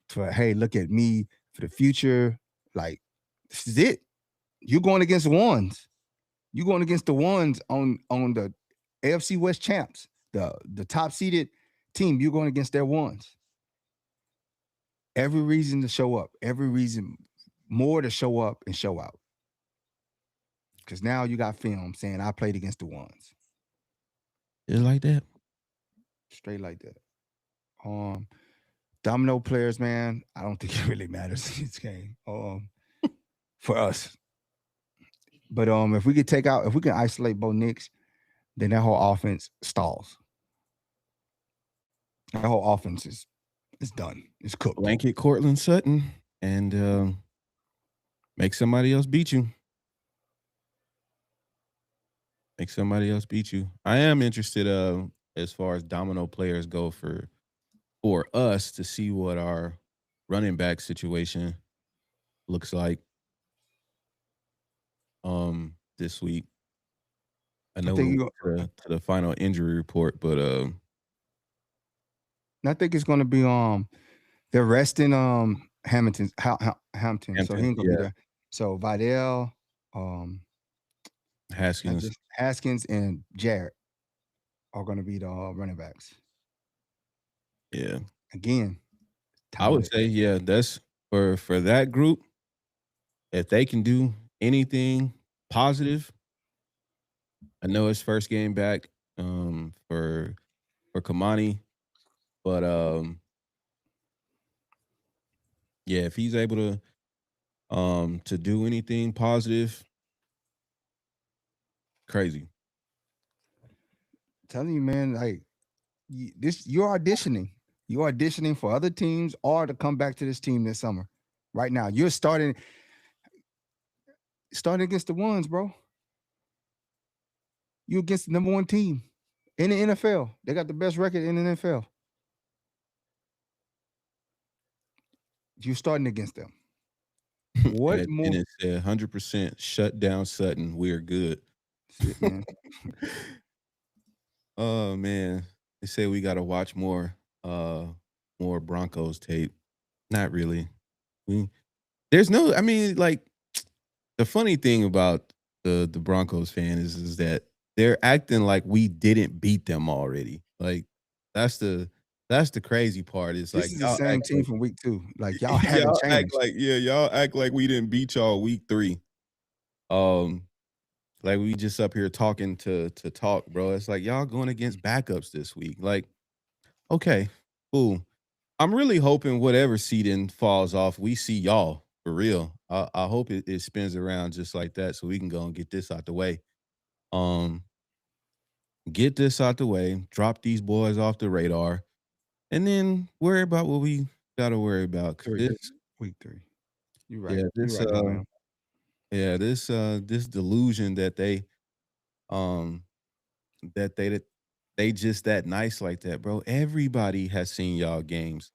for hey, look at me for the future. Like this is it. You're going against the ones. You're going against the ones on the AFC West champs, the top seeded team. You're going against their ones. Every reason to show up. Every reason more to show up and show out. Because now you got film saying I played against the ones. Just like that. Straight like that. Um, Domino players, man, I don't think it really matters in this game. For us. But if we can isolate Bo Nix, then that whole offense stalls. That whole offense is done. It's cooked. Blanket Cortland Sutton and make somebody else beat you. Make somebody else beat you. I am interested as far as domino players go for us to see what our running back situation looks like this week. I I know think we'll you get go, to the final injury report, but I think it's gonna be they're resting Hampton, so he Hampton, ain't gonna be yeah, there. So Vidal, um, I Haskins, just Haskins and Jarrett are gonna be the running backs. yeah. Again, I would talented. say, yeah, that's for that group. If they can do anything positive, I know it's first game back for Kamani, but yeah, if he's able to do anything positive, crazy. Telling you, man, like you're auditioning. You're auditioning for other teams or to come back to this team this summer. Right now, you're starting against the ones, bro. You against the number one team in the NFL. They got the best record in the NFL. You're starting against them. And What then more? it said 100% shut down Sutton. We're good. That's it, man. Oh man, they say we got to watch uh more Broncos tape. Not really. We there's no. I mean, like the funny thing about the Broncos fan is that they're acting like we didn't beat them already. Like that's the that's the crazy part. It's This like is the y'all same act team like from week 2. Like y'all haven't y'all act changed. like yeah, y'all act like we didn't beat y'all week 3. Um like we just up here talking to talk, bro. It's like y'all going against backups this week. Like, okay, cool. I'm really hoping whatever seeding falls off, we see y'all for real. I hope it spins around just like that so we can go and get this out the way. Um, get this out the way, drop these boys off the radar, and then worry about what we gotta worry about. 'Cause 3. this, Week 3. You're right. yeah, You're right, young man. this delusion um that they just that nice like that, bro. Everybody has seen y'all games.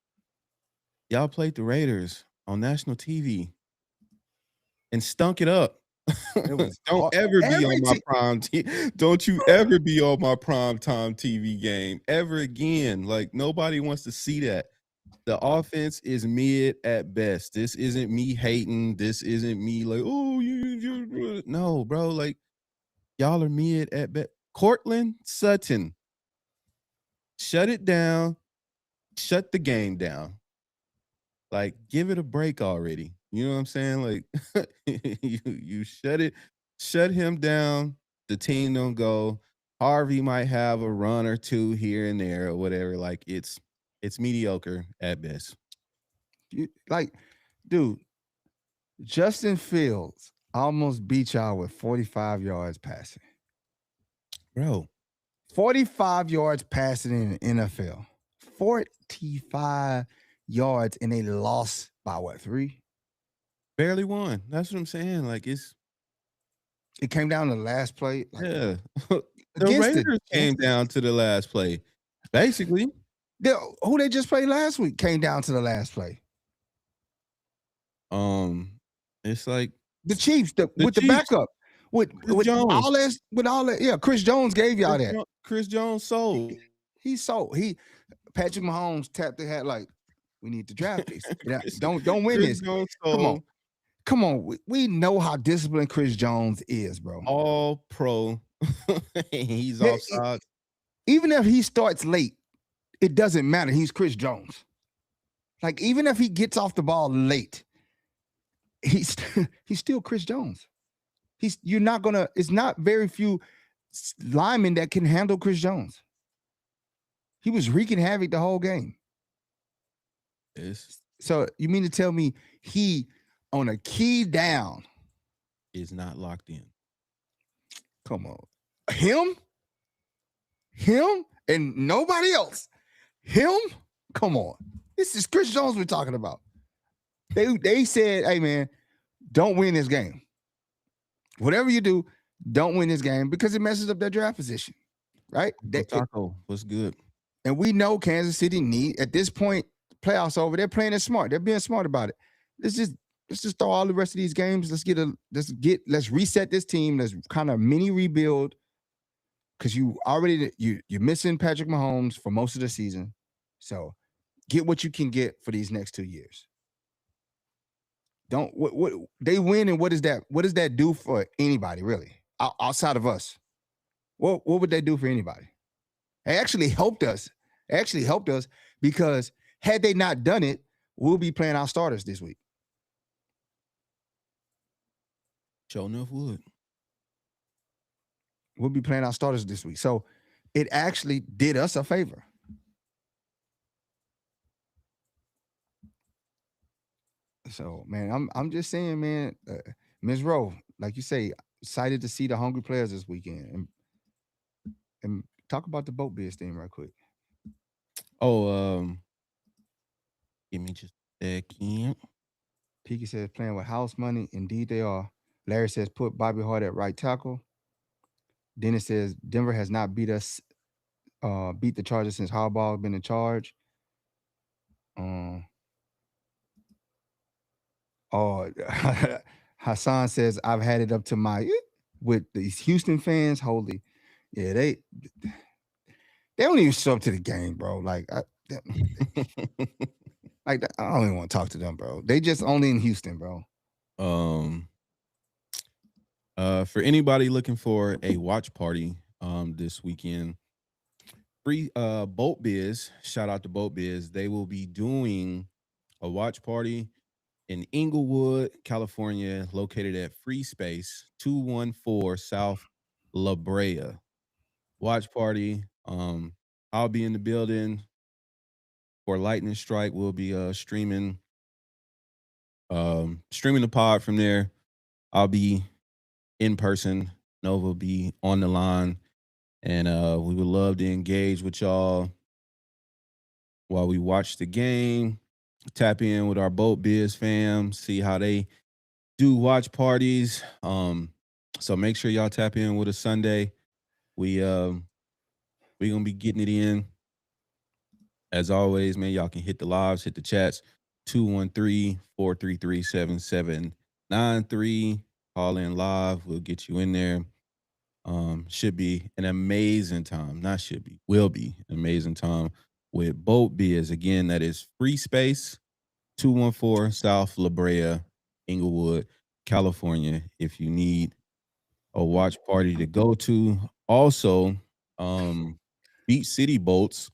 Y'all played the Raiders on national TV. and stunk it up. It was Don't hard. ever be on Every my team. don't you ever be on my prime time TV game ever again. Like nobody wants to see that. The offense is mid at best. This isn't me hating. This isn't me like, oh, you no, bro. Like y'all are mid at best. Cortland Sutton, shut it down. Shut the game down. Like, give it a break already. You know what I'm saying? Like, you shut him down. The team don't go. Harvey might have a run or two here and there or whatever. Like, it's mediocre at best. Like, dude, Justin Fields almost beat y'all with 45 yards passing. Bro, 45 yards passing in the NFL. 45 yards and they lost by what, 3? barely won. That's what I'm saying. Like, It came down to the last play. Like, yeah. The against the Raiders came down to the last play. Basically. Who they just played last week came down to the last play. It's like The Chiefs, with the Chiefs, backup. With Jones. all that, yeah, Chris Jones gave y'all that. Chris Jones sold. He sold. Patrick Mahomes tapped the hat like, we need to draft this. Don't win Chris this. Jones sold. Come on. We know how disciplined Chris Jones is, bro. All pro. He's offside. Even if he starts late, it doesn't matter. He's Chris Jones. Like, even if he gets off the ball late, he's still Chris Jones. It's not very few linemen that can handle Chris Jones. He was wreaking havoc the whole game. So you mean to tell me he, on a key down, is not locked in? Come on. Him and nobody else. Him? Come on. This is Chris Jones we're talking about. They said, hey man, don't win this game. Whatever you do, don't win this game because it messes up their draft position. Right? Taco, what's good? And we know Kansas City need, at this point, playoffs over. They're playing it smart. They're being smart about it. Let's just throw all the rest of these games. Let's reset this team. Let's kind of mini rebuild. Because you're missing Patrick Mahomes for most of the season. So get what you can get for these next 2 years. What they win, and what does that do for anybody really outside of us? What would they do for anybody? It actually helped us. Because had they not done it, we'll be playing our starters this week. Sure enough would. We'll be playing our starters this week. So it actually did us a favor. So, man, I'm just saying, man, Ms. Rowe, like you say, excited to see the hungry players this weekend. And talk about the boat biz thing right quick. Oh, give me just a second. Peaky says playing with house money. Indeed, they are. Larry says put Bobby Hart at right tackle. Dennis says Denver has not beat the Chargers since Harbaugh been in charge. Hassan says I've had it up to my with these Houston fans. Holy, yeah, they don't even show up to the game, bro. Like, I don't even want to talk to them, bro. They just only in Houston, bro. For anybody looking for a watch party this weekend, free Boat Biz, shout out to Boat Biz. They will be doing a watch party in Inglewood, California, located at Free Space 214 South La Brea. Watch party. I'll be in the building for Lightning Strike. We'll be streaming the pod from there. I'll be in person. Nova will be on the line, and we would love to engage with y'all while we watch the game. Tap in with our Boat Biz fam, see how they do watch parties. So make sure y'all tap in with us Sunday. We gonna be getting it in. As always, man, y'all can hit the lives, hit the chats, 213-433-7799. 9-3. Call in live. We'll get you in there. Should be an amazing time. Not should be, will be an amazing time with Boat Biz. Again, that is Free Space, 214 South La Brea, Inglewood, California. If you need a watch party to go to. Also, Beach City Boats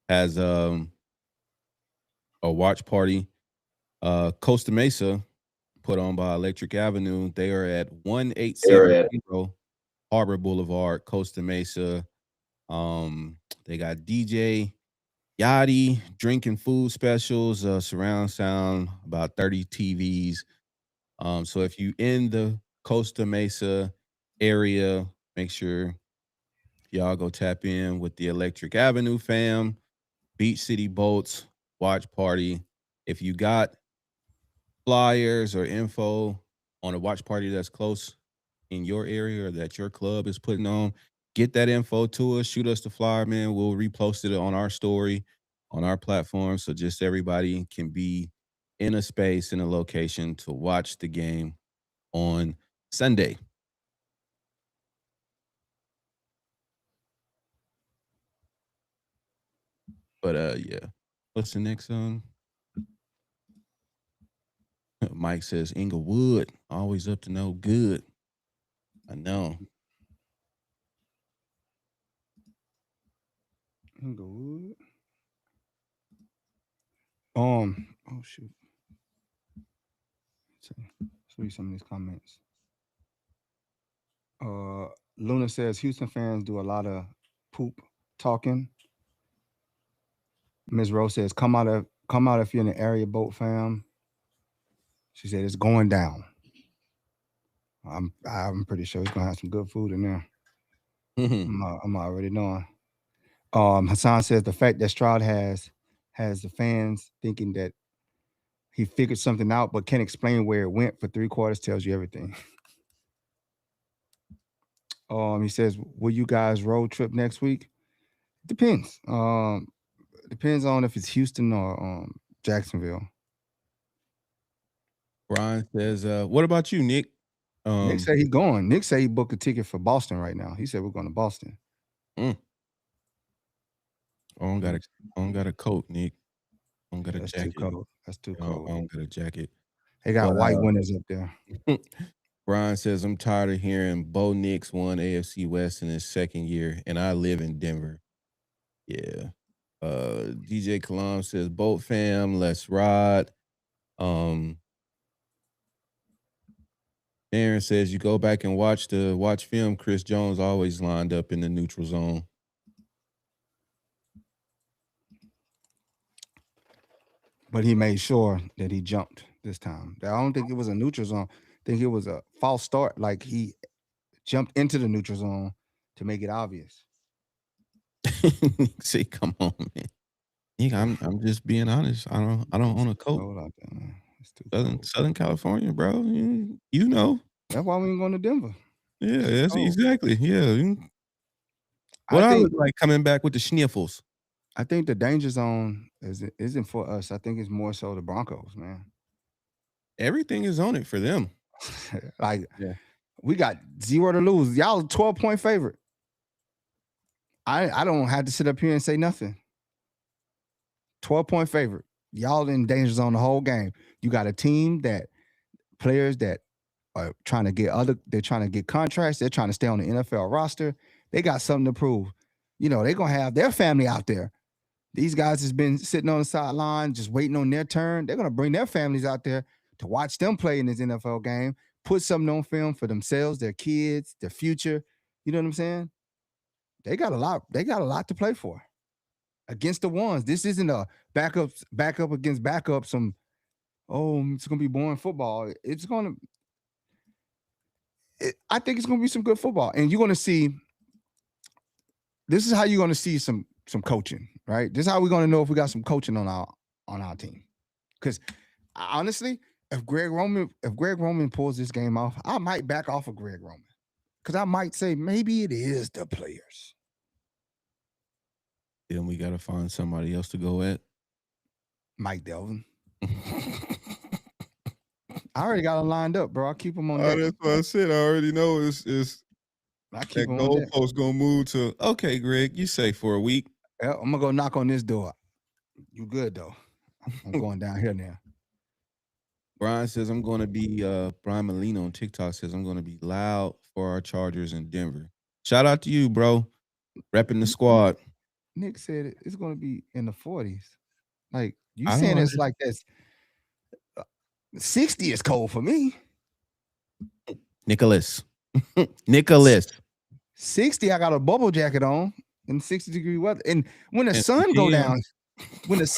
has a watch party. Costa Mesa put on by Electric Avenue. They are at They're at 1870 Harbor Boulevard, Costa Mesa. They got DJ Yachty, drinking food specials, surround sound, about 30 TVs. So if you in the Costa Mesa area, make sure y'all go tap in with the Electric Avenue fam, Beach City Boats, watch party. If you got flyers or info on a watch party that's close in your area or that your club is putting on, get that info to us. Shoot us the flyer, man. We'll repost it on our story, on our platform. So just everybody can be in a space, in a location to watch the game on Sunday. But yeah. What's the next song? Mike says Inglewood, always up to no good. I know. Inglewood. Oh shoot. Let's read some of these comments. Luna says Houston fans do a lot of poop talking. Ms. Rose says come out if you're in the area, boat fam. She said it's going down. I'm pretty sure it's gonna have some good food in there. I'm already knowing. Hassan says the fact that Stroud has the fans thinking that he figured something out but can't explain where it went for 3 quarters tells you everything. He says, will you guys road trip next week? Depends. Depends on if it's Houston or Jacksonville. Brian says, what about you, Nick? Nick said he's going. Nick said he booked a ticket for Boston right now. He said we're going to Boston. I don't got a coat, Nick. I don't got a That's jacket. too cold. That's too cold. I don't got a jacket. They got white winners up there. Brian says, I'm tired of hearing Bo Nix won AFC West in his second year, and I live in Denver. Yeah. DJ Kalam says, Boat fam, let's ride. Aaron says, you go back and watch film. Chris Jones always lined up in the neutral zone. But he made sure that he jumped this time. I don't think it was a neutral zone. I think it was a false start. Like he jumped into the neutral zone to make it obvious. See, come on, man. I'm just being honest. I don't own a coat. Cold out there, man. It's too cold. Southern California, bro. You know. That's why we ain't going to Denver. Yeah, that's exactly. Yeah. What I I look like coming back with the sniffles. I think the danger zone isn't for us. I think it's more so the Broncos, man. Everything is on it for them. Like, yeah. We got 0 to lose. Y'all a 12-point favorite. I don't have to sit up here and say nothing. 12-point favorite. Y'all in danger zone the whole game. You got a team that players that are trying to they're trying to get contracts. They're trying to stay on the NFL roster. They got something to prove. You know, they're going to have their family out there. These guys has been sitting on the sideline just waiting on their turn. They're going to bring their families out there to watch them play in this NFL game, put something on film for themselves, their kids, their future. You know what I'm saying? They got a lot to play for against the ones. This isn't a backup against backup. It's going to be boring football. I think it's going to be some good football. And you're going to see, this is how you're going to see some coaching, right? This is how we're going to know if we got some coaching on our team. Because honestly, if Greg Roman pulls this game off, I might back off of Greg Roman. Because I might say maybe it is the players. Then we got to find somebody else to go at. Mike Delvin. I already got them lined up, bro. I keep them on Oh, deck. that's what I said. I already know it's I keep that them on deck. goalpost gonna move to. Okay, Greg, you say for a week. Yeah, I'm gonna go knock on this door. You good though? I'm going down here now. Brian says I'm going to be. Brian Molina on TikTok says I'm going to be loud for our Chargers in Denver. Shout out to you, bro. Repping the squad. Nick said it's gonna be in the 40s. Like you I don't saying it's understand. like that's 60 is cold for me. Nicholas. Nicholas. 60, I got a bubble jacket on in 60-degree weather. And when the And some sun go down, Tim's.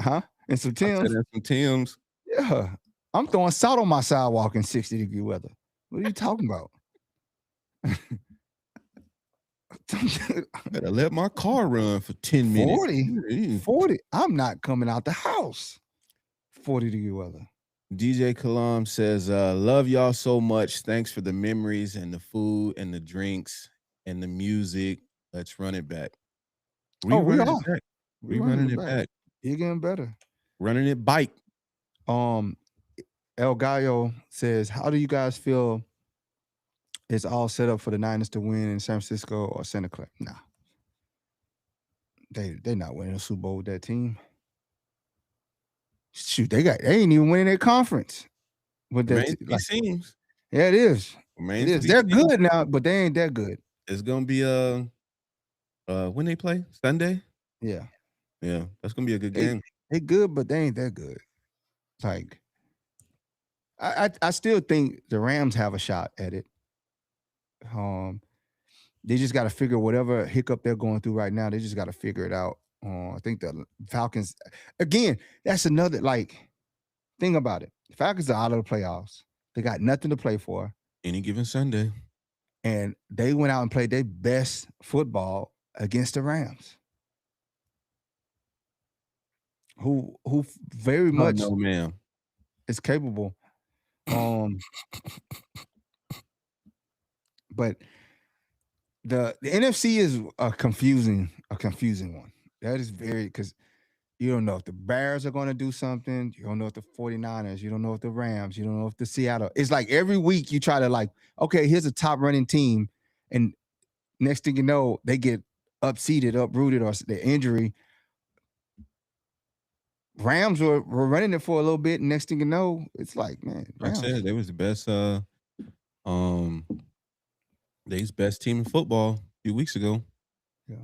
huh? And some I said Tim's, and some Tim's. yeah. I'm throwing salt on my sidewalk in 60-degree weather. What are you talking about? Better let my car run for 10 minutes. 40. I'm not coming out the house. 40-degree weather. DJ Kalam says, love y'all so much. Thanks for the memories and the food and the drinks and the music. Let's run it back. Oh, we Rerunning are. it back. We're running Rerunning it it back. back. You're getting better. Running it bike. El Gallo says, how do you guys feel it's all set up for the Niners to win in San Francisco or Santa Clara? Nah. They're not winning a Super Bowl with that team. Shoot, they ain't even winning their conference with that. Remains to be seen. Yeah, it is. Remains It to is. be They're seen. good now, but they ain't that good. It's gonna be when they play Sunday. Yeah, that's gonna be a good game. They good, but they ain't that good. Like, I still think the Rams have a shot at it. They just got to figure whatever hiccup they're going through right now. They just got to figure it out. I think the Falcons, again, that's another thing about it. The Falcons are out of the playoffs. They got nothing to play for. Any given Sunday. And they went out and played their best football against the Rams, who very much ma'am. is capable. But the NFC is a confusing one. That is very, because you don't know if the Bears are going to do something. You don't know if the 49ers, you don't know if the Rams, you don't know if the Seattle. It's like every week you try to okay, here's a top running team. And next thing you know, they get upseated, uprooted, or the injury. Rams were running it for a little bit. And next thing you know, it's like, man, Rams. I said they was the best they's best team in football a few weeks ago. Yeah.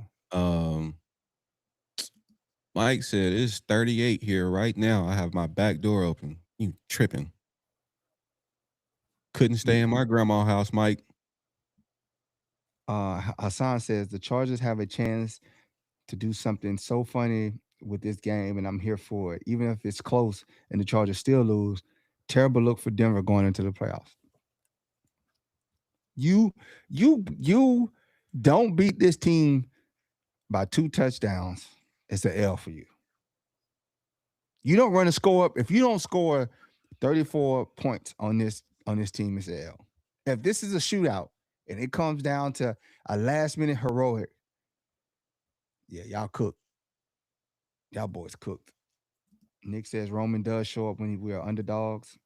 Mike said it's 38 here right now. I have my back door open. You tripping. Couldn't stay in my grandma's house, Mike. Hassan says the Chargers have a chance to do something so funny with this game, and I'm here for it. Even if it's close and the Chargers still lose, terrible look for Denver going into the playoffs. You don't beat this team by 2 touchdowns, it's an L for you. You don't run a score up. If you don't score 34 points on this team, it's an L. If this is a shootout and it comes down to a last minute heroic, yeah, y'all cooked. Y'all boys cooked. Nick says Roman does show up when we are underdogs.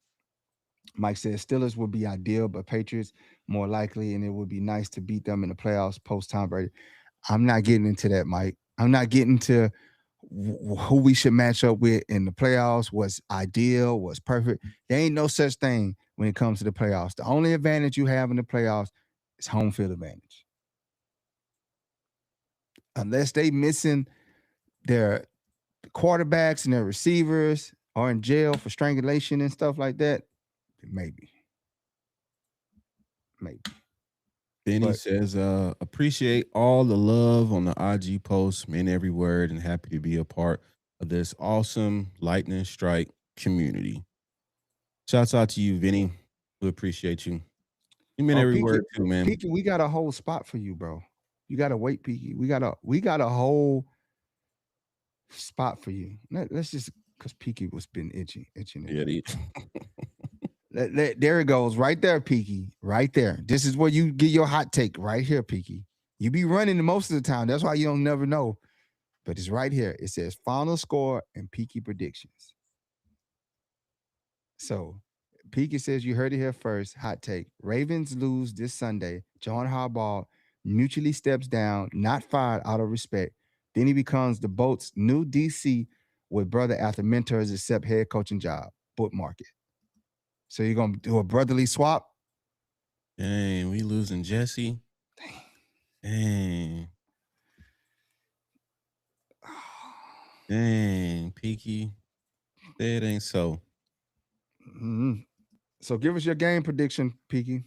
Mike says Steelers would be ideal, but Patriots more likely, and it would be nice to beat them in the playoffs post Tom Brady. I'm not getting into that, Mike. I'm not getting to who we should match up with in the playoffs, what's ideal, what's perfect. There ain't no such thing when it comes to the playoffs. The only advantage you have in the playoffs is home field advantage. Unless they missing their quarterbacks and their receivers are in jail for strangulation and stuff like that, maybe. Benny says, appreciate all the love on the IG posts, meant every word, and happy to be a part of this awesome lightning strike community. Shouts out to you, Vinny. We appreciate you. You meant every word too, man. Peaky, we got a whole spot for you, bro. You gotta wait, Peaky. We got a whole spot for you. Let's just, because Peaky was been itching. Yeah, there it goes, right there, Peaky. Right there. This is where you get your hot take, right here, Peaky. You be running most of the time. That's why you don't never know. But it's right here. It says final score and Peaky predictions. So Peaky says you heard it here first. Hot take. Ravens lose this Sunday. John Harbaugh mutually steps down, not fired out of respect. Then he becomes the boat's new DC with brother after mentors accept head coaching job. Bookmark it. So you're gonna do a brotherly swap? Dang, we losing Jesse. Dang. Dang, Peaky. That ain't so. Mhm. So give us your game prediction, Peaky.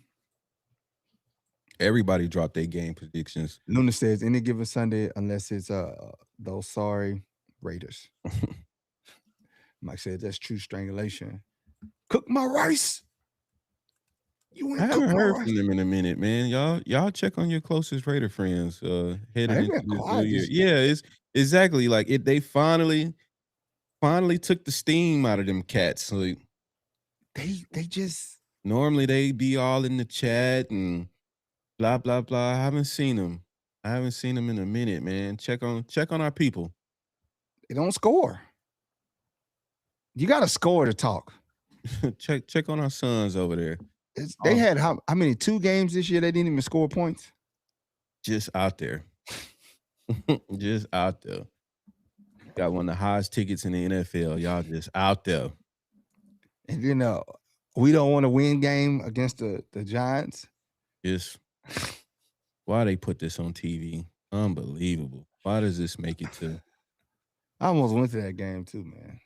Everybody dropped their game predictions. Luna says any given Sunday unless it's those sorry Raiders. Mike said that's true strangulation. Cook my rice. You I ain't cook haven't my heard rice. from them in a minute, man. Y'all check on your closest Raider friends heading They've into been this new quiet. year. This Yeah, it's exactly like it. They finally took the steam out of them cats. Like they just normally they be all in the chat and blah blah blah. I haven't seen them. I haven't seen them in a minute, man. Check on our people. they don't score. You got to score to talk. check on our sons over there. They Oh, had how many 2 games this year they didn't even score points. just out there. Just out there. Got one of the highest tickets in the NFL. Y'all just out there. And then we don't want to win game against the Giants. Just why they put this on TV? Unbelievable. Why does this make it to I almost went to that game too, man.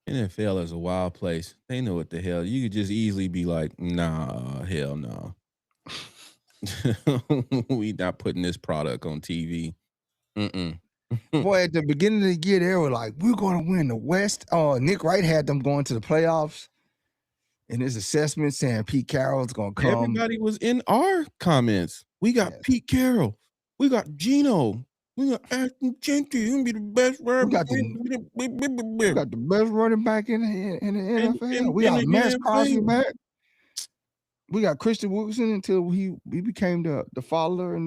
NFL is a wild place. They know what the hell. You could just easily be like, nah, hell no. We not putting this product on TV. Mm-mm. Boy, at the beginning of the year, they were like, "We're going to win the West." Nick Wright had them going to the playoffs in his assessment, saying Pete Carroll's going to come. Everybody was in our comments. We got Yes. Pete Carroll. We got Gino. We got Ashton Genty. He'll be the best We got the best running back in the NFL. We in got the Max Crosby NFL. back. We got Christian Wilson until he became the follower in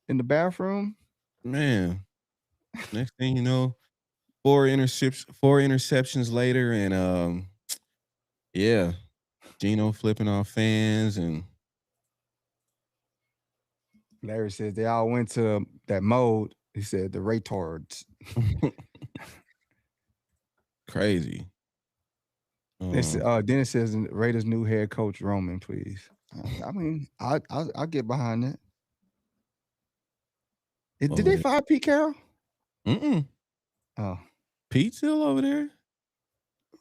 the bathroom. Man, next thing you know, four interceptions later, and yeah, Gino flipping off fans and Larry says they all went to that mode. He said the retards. crazy. Dennis says Raiders new head coach Roman, please. I mean, I'll get behind that. Did they fire Pete Carroll? Mm-mm. Oh, Pete still over there.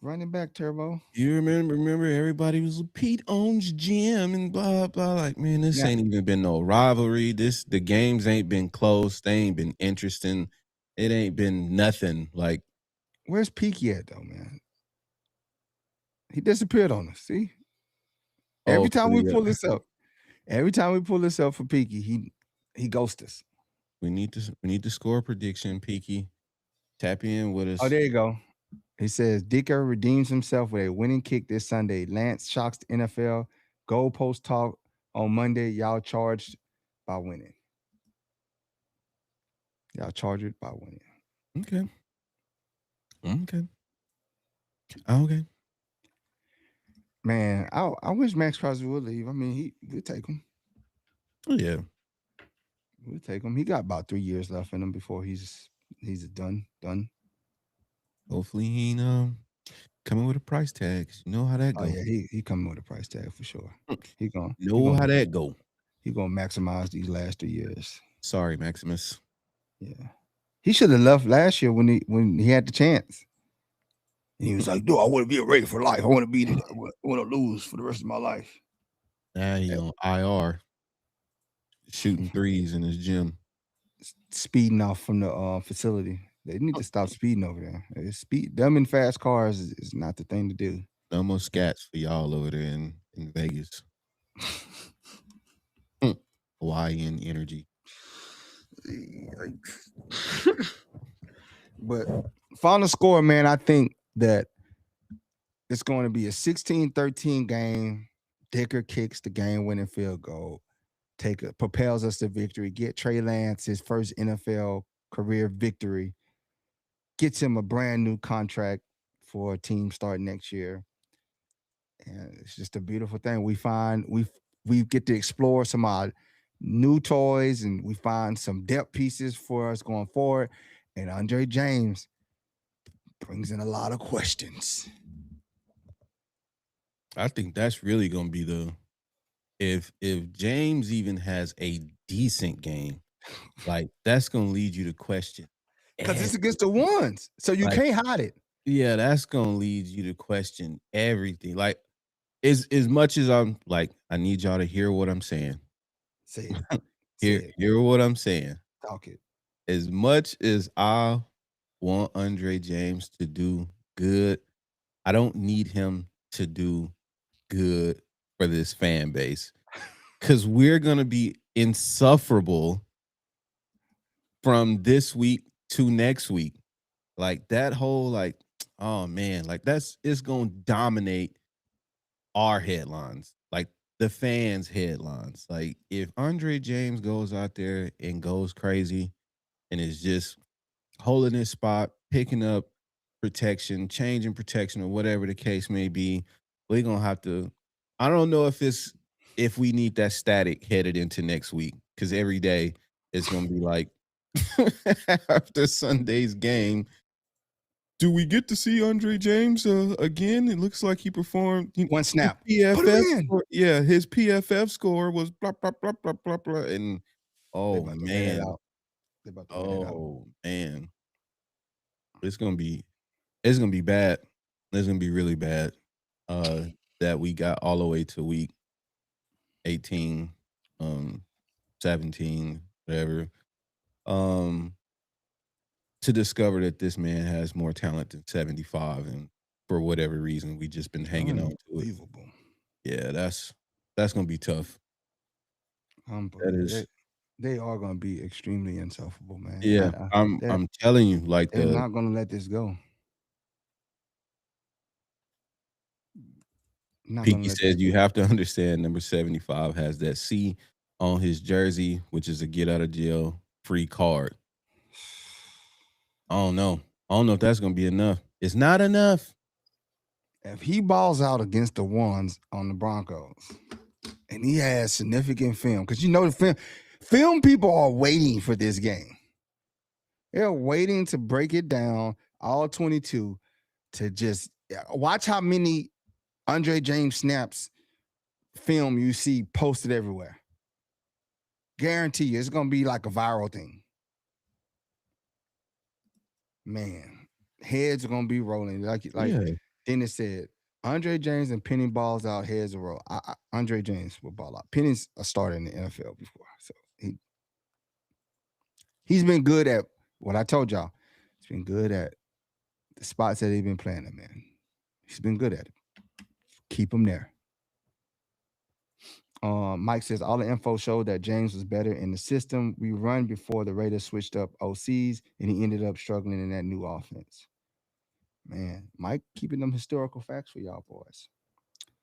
running back Turbo. You remember everybody was Pete owns Jim and blah blah. Like, man, this Yeah. ain't even been no rivalry. The games ain't been close. They ain't been interesting. It ain't been nothing. Like, Where's Peaky at though, man? He disappeared on us. See, every time we pull this up, for Peaky, he ghosts us. we need to score a prediction, Peaky. Tap in with us. Oh, there you go. He says Dicker redeems himself with a winning kick this Sunday. Lance shocks the NFL. Goalpost talk on Monday. Y'all charged by winning. Y'all charged it by winning. Okay. Okay. Man, I wish Max Crosby would leave. I mean, we'll take him. Oh yeah. We'll take him. He got about 3 years left in him before he's done. Hopefully he ain't coming with a price tag. You know how that Oh go. yeah, he coming with a price tag for sure. He gonna How that go. He gonna maximize these last 3 years. Sorry, Maximus. Yeah, he should have left last year when he had the chance. And he was like, "No, I want to be a Raider for life. I want to lose for the rest of my life." Now he on IR, shooting threes in his gym. Speeding off from the facility. They need to stop speeding over there. Them in fast cars is not the thing to do. No more scats for y'all over there in Vegas. Hawaiian energy. But final score, man, I think that it's going to be a 16-13 game. Dicker kicks the game-winning field goal. Propels us to victory. Get Trey Lance his first NFL career victory. Gets him a brand new contract for a team starting next year. And it's just a beautiful thing. We get to explore some new toys, and we find some depth pieces for us going forward. And Andre James brings in a lot of questions. I think that's really gonna be the if James even has a decent game, like that's gonna lead you to question. Because it's ev- against the ones. So you Like, can't hide it. yeah, that's gonna lead you to question everything. Like, as much as I'm like, I need y'all to hear what I'm saying. Say it. Say Hear it. hear what I'm saying. Talk it. As much as I want Andre James to do good, I don't need him to do good for this fan base because we're gonna be insufferable from this week to next week. Like that whole like, oh man, like that's it's gonna dominate our headlines, like the fans' headlines. Like if Andre James goes out there and goes crazy and is just holding his spot, picking up protection, changing protection, or whatever the case may be, we're gonna have to. I don't know if we need that static headed into next week because every day it's gonna be like after Sunday's game. Do we get to see Andre James again? It looks like he performed. One His snap. Put him PFF in. score, yeah, his PFF score was blah blah blah blah blah blah, and They oh about to wear that man, out. They about to wear that out. oh man, it's gonna be it's gonna be bad. It's gonna be really bad. Uh, that we got all the way to week 18, um, 17, whatever. Um, to discover that this man has more talent than 75, and for whatever reason, we just been hanging on to it. Unbelievable. Yeah, that's gonna be tough. That Unbelievable. is, They are going to be extremely insufferable, man. yeah. I'm telling you, like They're not going to let this go. Not going to Pinky let this says, you go. have to understand number 75 has that C on his jersey, which is a get out of jail free card. I don't know. I don't know if that's gonna be enough. It's not enough. If he balls out against the ones on the Broncos, and he has significant film, because you know the film people are waiting for this game. They're waiting to break it down, all 22, to just watch how many Andre James snaps film you see posted everywhere. Guarantee you, it's gonna be like a viral thing. Man, heads are gonna be rolling. Like Yeah. Dennis said, Andre James and Penny balls out, heads will roll. Andre James will ball out. Penny's a starter in the NFL before, so he's been good at what I told y'all. He's been good at the spots that he's been playing in, man. He's been good at it. Keep him there. Mike says all the info showed that James was better in the system we run before the Raiders switched up OCs, and he ended up struggling in that new offense. Man, Mike keeping them historical facts for y'all boys.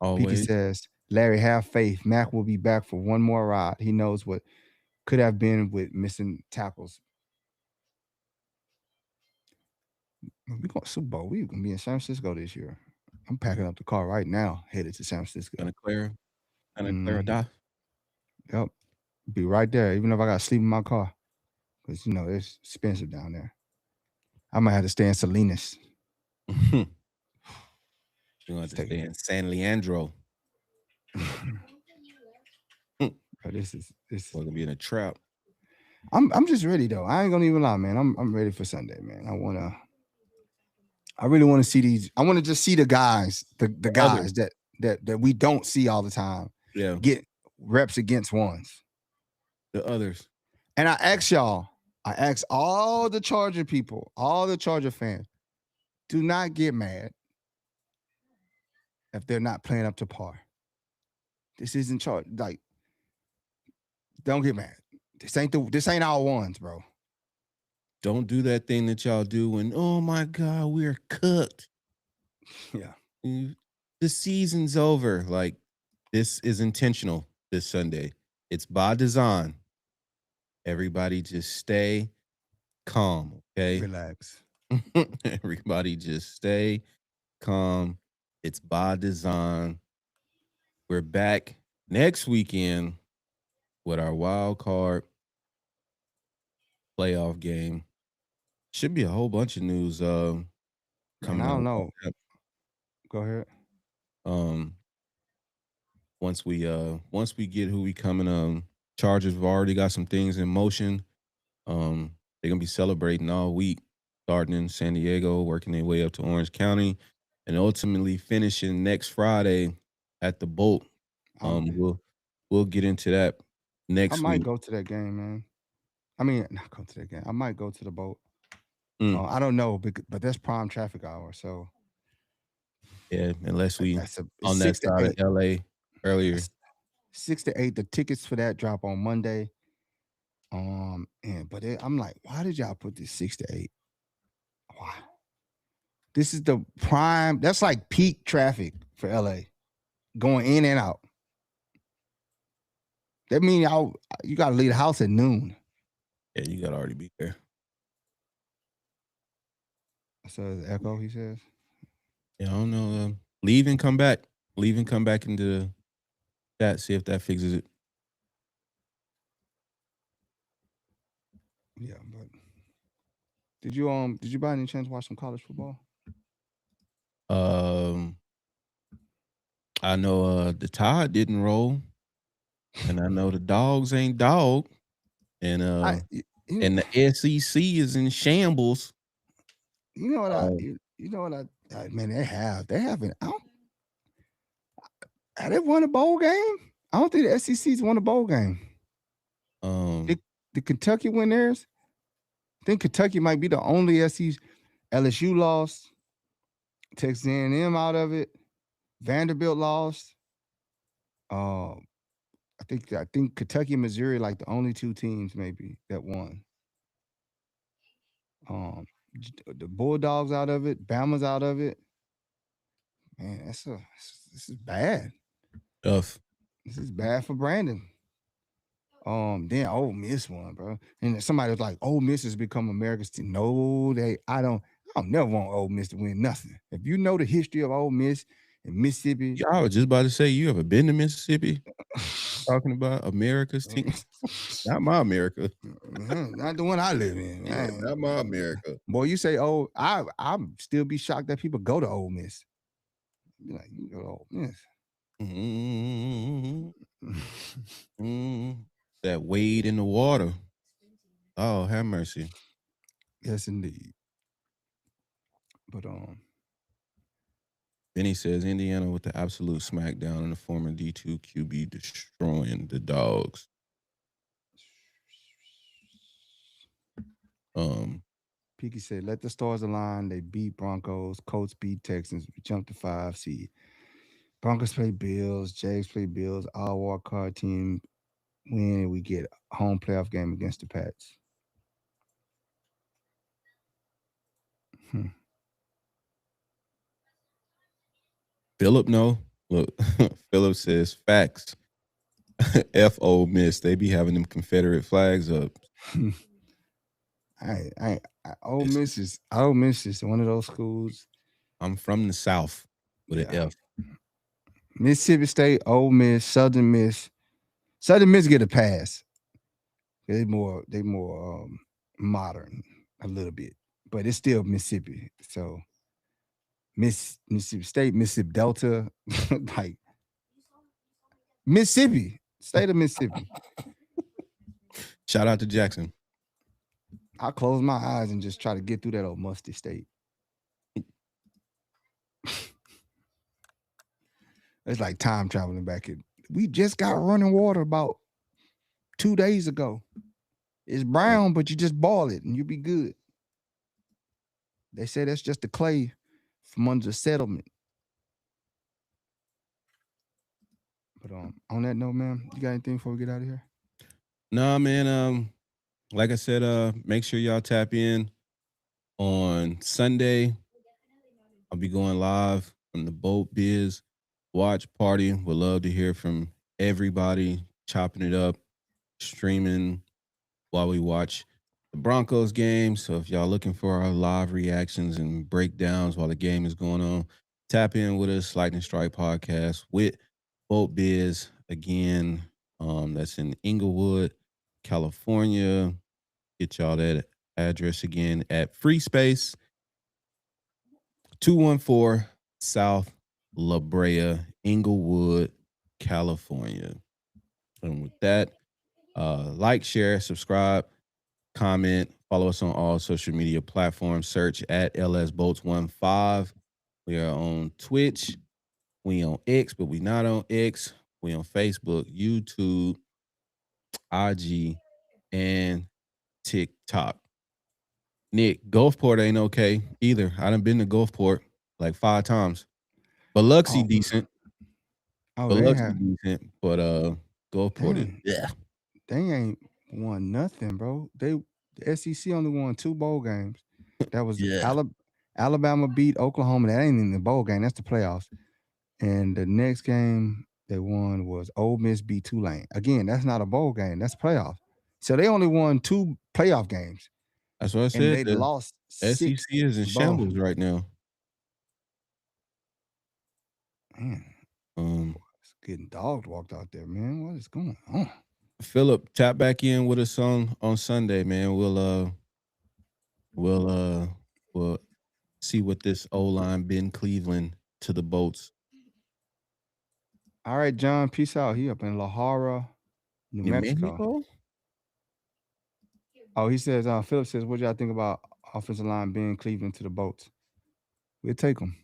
Pinky Always. says, Larry, have faith. Mac will be back for one more ride. He knows what could have been with missing tackles. We going Super Bowl. We gonna be in San Francisco this year. I'm packing up the car right now, headed to San Francisco. Santa Clara die. Yep. Be right there, even if I gotta sleep in my car. Because it's expensive down there. I might have to stay in Salinas. You're gonna have to stay in San Leandro. This is We're gonna be in a trap. I'm just ready though. I ain't gonna even lie, man. I'm ready for Sunday, man. I really want to see these. I want to just see the guys, the guys that we don't see all the time. Yeah. Get reps against ones. The others. And I ask all the Charger people, all the Charger fans, do not get mad if they're not playing up to par. This isn't Charger. Like, don't get mad. This ain't our ones, bro. Don't do that thing that y'all do when, oh my God, we're cooked. Yeah. The season's over. Like, this is intentional this Sunday. It's by design. Everybody just stay calm, okay? Relax. Everybody just stay calm. It's by design. We're back next weekend with our wild card playoff game. Should be a whole bunch of news Man, coming I out don't about know. that. Go ahead. Um, once we get who we coming, Chargers have already got some things in motion. They're gonna be celebrating all week, starting in San Diego, working their way up to Orange County, and ultimately finishing next Friday at the Bolt. I'm, We'll get into that I next might week. go to that game, man. I mean, not go to that game. I might go to the boat. Mm, I don't know, but that's prime traffic hour. So yeah, unless we it's on that six to side of eight. LA earlier. That's 6 to 8. The tickets for that drop on Monday. I'm like, why did y'all put this 6 to 8? Why? This is the prime. That's like peak traffic for LA, going in and out. That means you got to leave the house at noon. Yeah, you gotta already be there. So Echo, he says. Yeah, I don't know. Leave and come back. Leave and come back into that. See if that fixes it. Yeah, but did you by any chance watch some college football? Um, I know the Tide didn't roll, and I know the dogs ain't dog, and I you, you and the SEC is in shambles. you know what Um, you know what man, they haven't have they won a bowl game? I don't think the SEC's won a bowl game. um, Did Kentucky win theirs? I think Kentucky might be the only SEC. LSU lost. Texas A&M out of it. Vanderbilt lost. Uh, I think Kentucky and Missouri like the only two teams maybe that won. Um, the Bulldogs out of it. Bama's out of it. Man, this is bad. tough. This is bad for Brandon. Then Ole Miss won, bro. And somebody was like, Ole Miss has become America's team. No, I don't never want Ole Miss to win nothing. If you know the history of Ole Miss and Mississippi, Yeah, I was just about to say, you ever been to Mississippi? Talking about America's team, not my America. not the one I live in. Yeah, not my America. Boy, you say, oh, I'm still be shocked that people go to Ole Miss. Be like, you go to Ole Miss. Mm-hmm. Mm-hmm. That wade in the water. Oh, have mercy. Yes, indeed. But Then he says Indiana with the absolute smackdown and the former D2 QB destroying the dogs. Um, Peaky said, let the stars align. They beat Broncos. Colts beat Texans. We jumped to 5 seed. Broncos play Bills. Jags play Bills. Our wild card team win, and we get a home playoff game against the Pats. Hmm. Philip, no. Look, Philip says facts. F Ole Miss. They be having them Confederate flags up. Ole Miss is one of those schools. I'm from the South with an Yeah, F. Mississippi State, Ole Miss, Southern Miss. Southern Miss get a pass. They more modern a little bit, but it's still Mississippi. So Mississippi State, Mississippi Delta, like Mississippi, state of Mississippi. Shout out to Jackson. I close my eyes and just try to get through that old musty state. It's like time traveling back in. We just got running water about 2 days ago. It's brown, but you just boil it and you'll be good. They say that's just the clay from under the settlement. But on that note, man, you got anything before we get out of here? Nah, man. Like I said, make sure y'all tap in on Sunday. I'll be going live on the Boat Biz watch party. Would love to hear from everybody chopping it up, streaming while we watch the Broncos game. So if y'all looking for our live reactions and breakdowns while the game is going on, tap in with us, Lightning Strike Podcast with Boat Biz again. That's in Inglewood, California. Get y'all that address again at Free Space 214 South La Brea, Inglewood, California. And with that, like, share, subscribe, comment, follow us on all social media platforms. Search at LSBoats15. We are on Twitch. We on X, but we not on X. We on Facebook, YouTube, IG, and TikTok. Nick, Gulfport ain't okay either. I done been to Gulfport like 5 times. Biloxi Oh, decent. they Biloxi have. decent, but Gulfport is Dang, yeah. they ain't won nothing, bro. The SEC only won 2 bowl games. That was Yeah. Alabama beat Oklahoma. That ain't in the bowl game. That's the playoffs. And the next game they won was Ole Miss beat Tulane. Again, that's not a bowl game. That's playoffs. So they only won 2 playoff games, That's what I and said. they The lost six. SEC is in Bro, shambles right now. man, Um it's getting dogged walked out there, man. What is going on? Philip, tap back in with us on Sunday, man. We'll we'll see what this O line Ben Cleveland to the boats. All right, John. Peace out. He up in La Habra, New New Mexico. Mexico? Oh, he says. Philip says, "What y'all think about offensive line being Cleveland to the boats? We'll take them."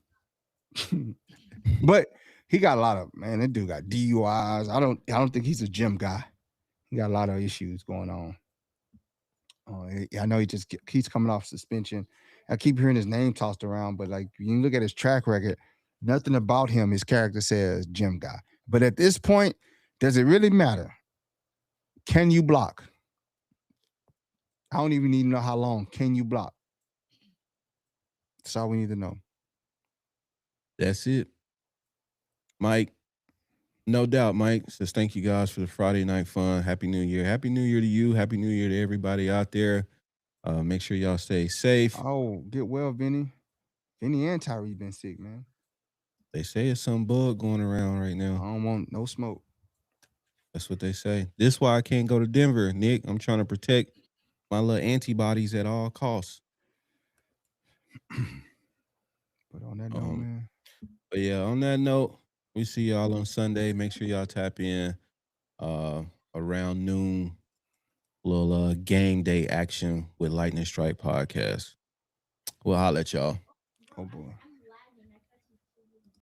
But he got a lot of man. That dude got DUIs. I don't think he's a gym guy. He got a lot of issues going on. I know he just keeps coming off suspension. I keep hearing his name tossed around, but like you look at his track record, nothing about him, his character says gym guy. But at this point, does it really matter? Can you block? I don't even need to know how long. Can you block? That's all we need to know. That's it. Mike, no doubt, Mike says thank you guys for the Friday night fun. Happy New Year. Happy New Year to you. Happy New Year to everybody out there. Make sure y'all stay safe. Oh, get well, Vinny. Vinny and Tyree been sick, man. They say it's some bug going around right I now. don't want no smoke. That's what they say. This is why I can't go to Denver, Nick. I'm trying to protect my little antibodies at all costs. But on that note, Um, man, but yeah, on that note, we see y'all on Sunday. Make sure y'all tap in uh around noon. Little game day action with Lightning Strike podcast. We'll holler at y'all. oh boy.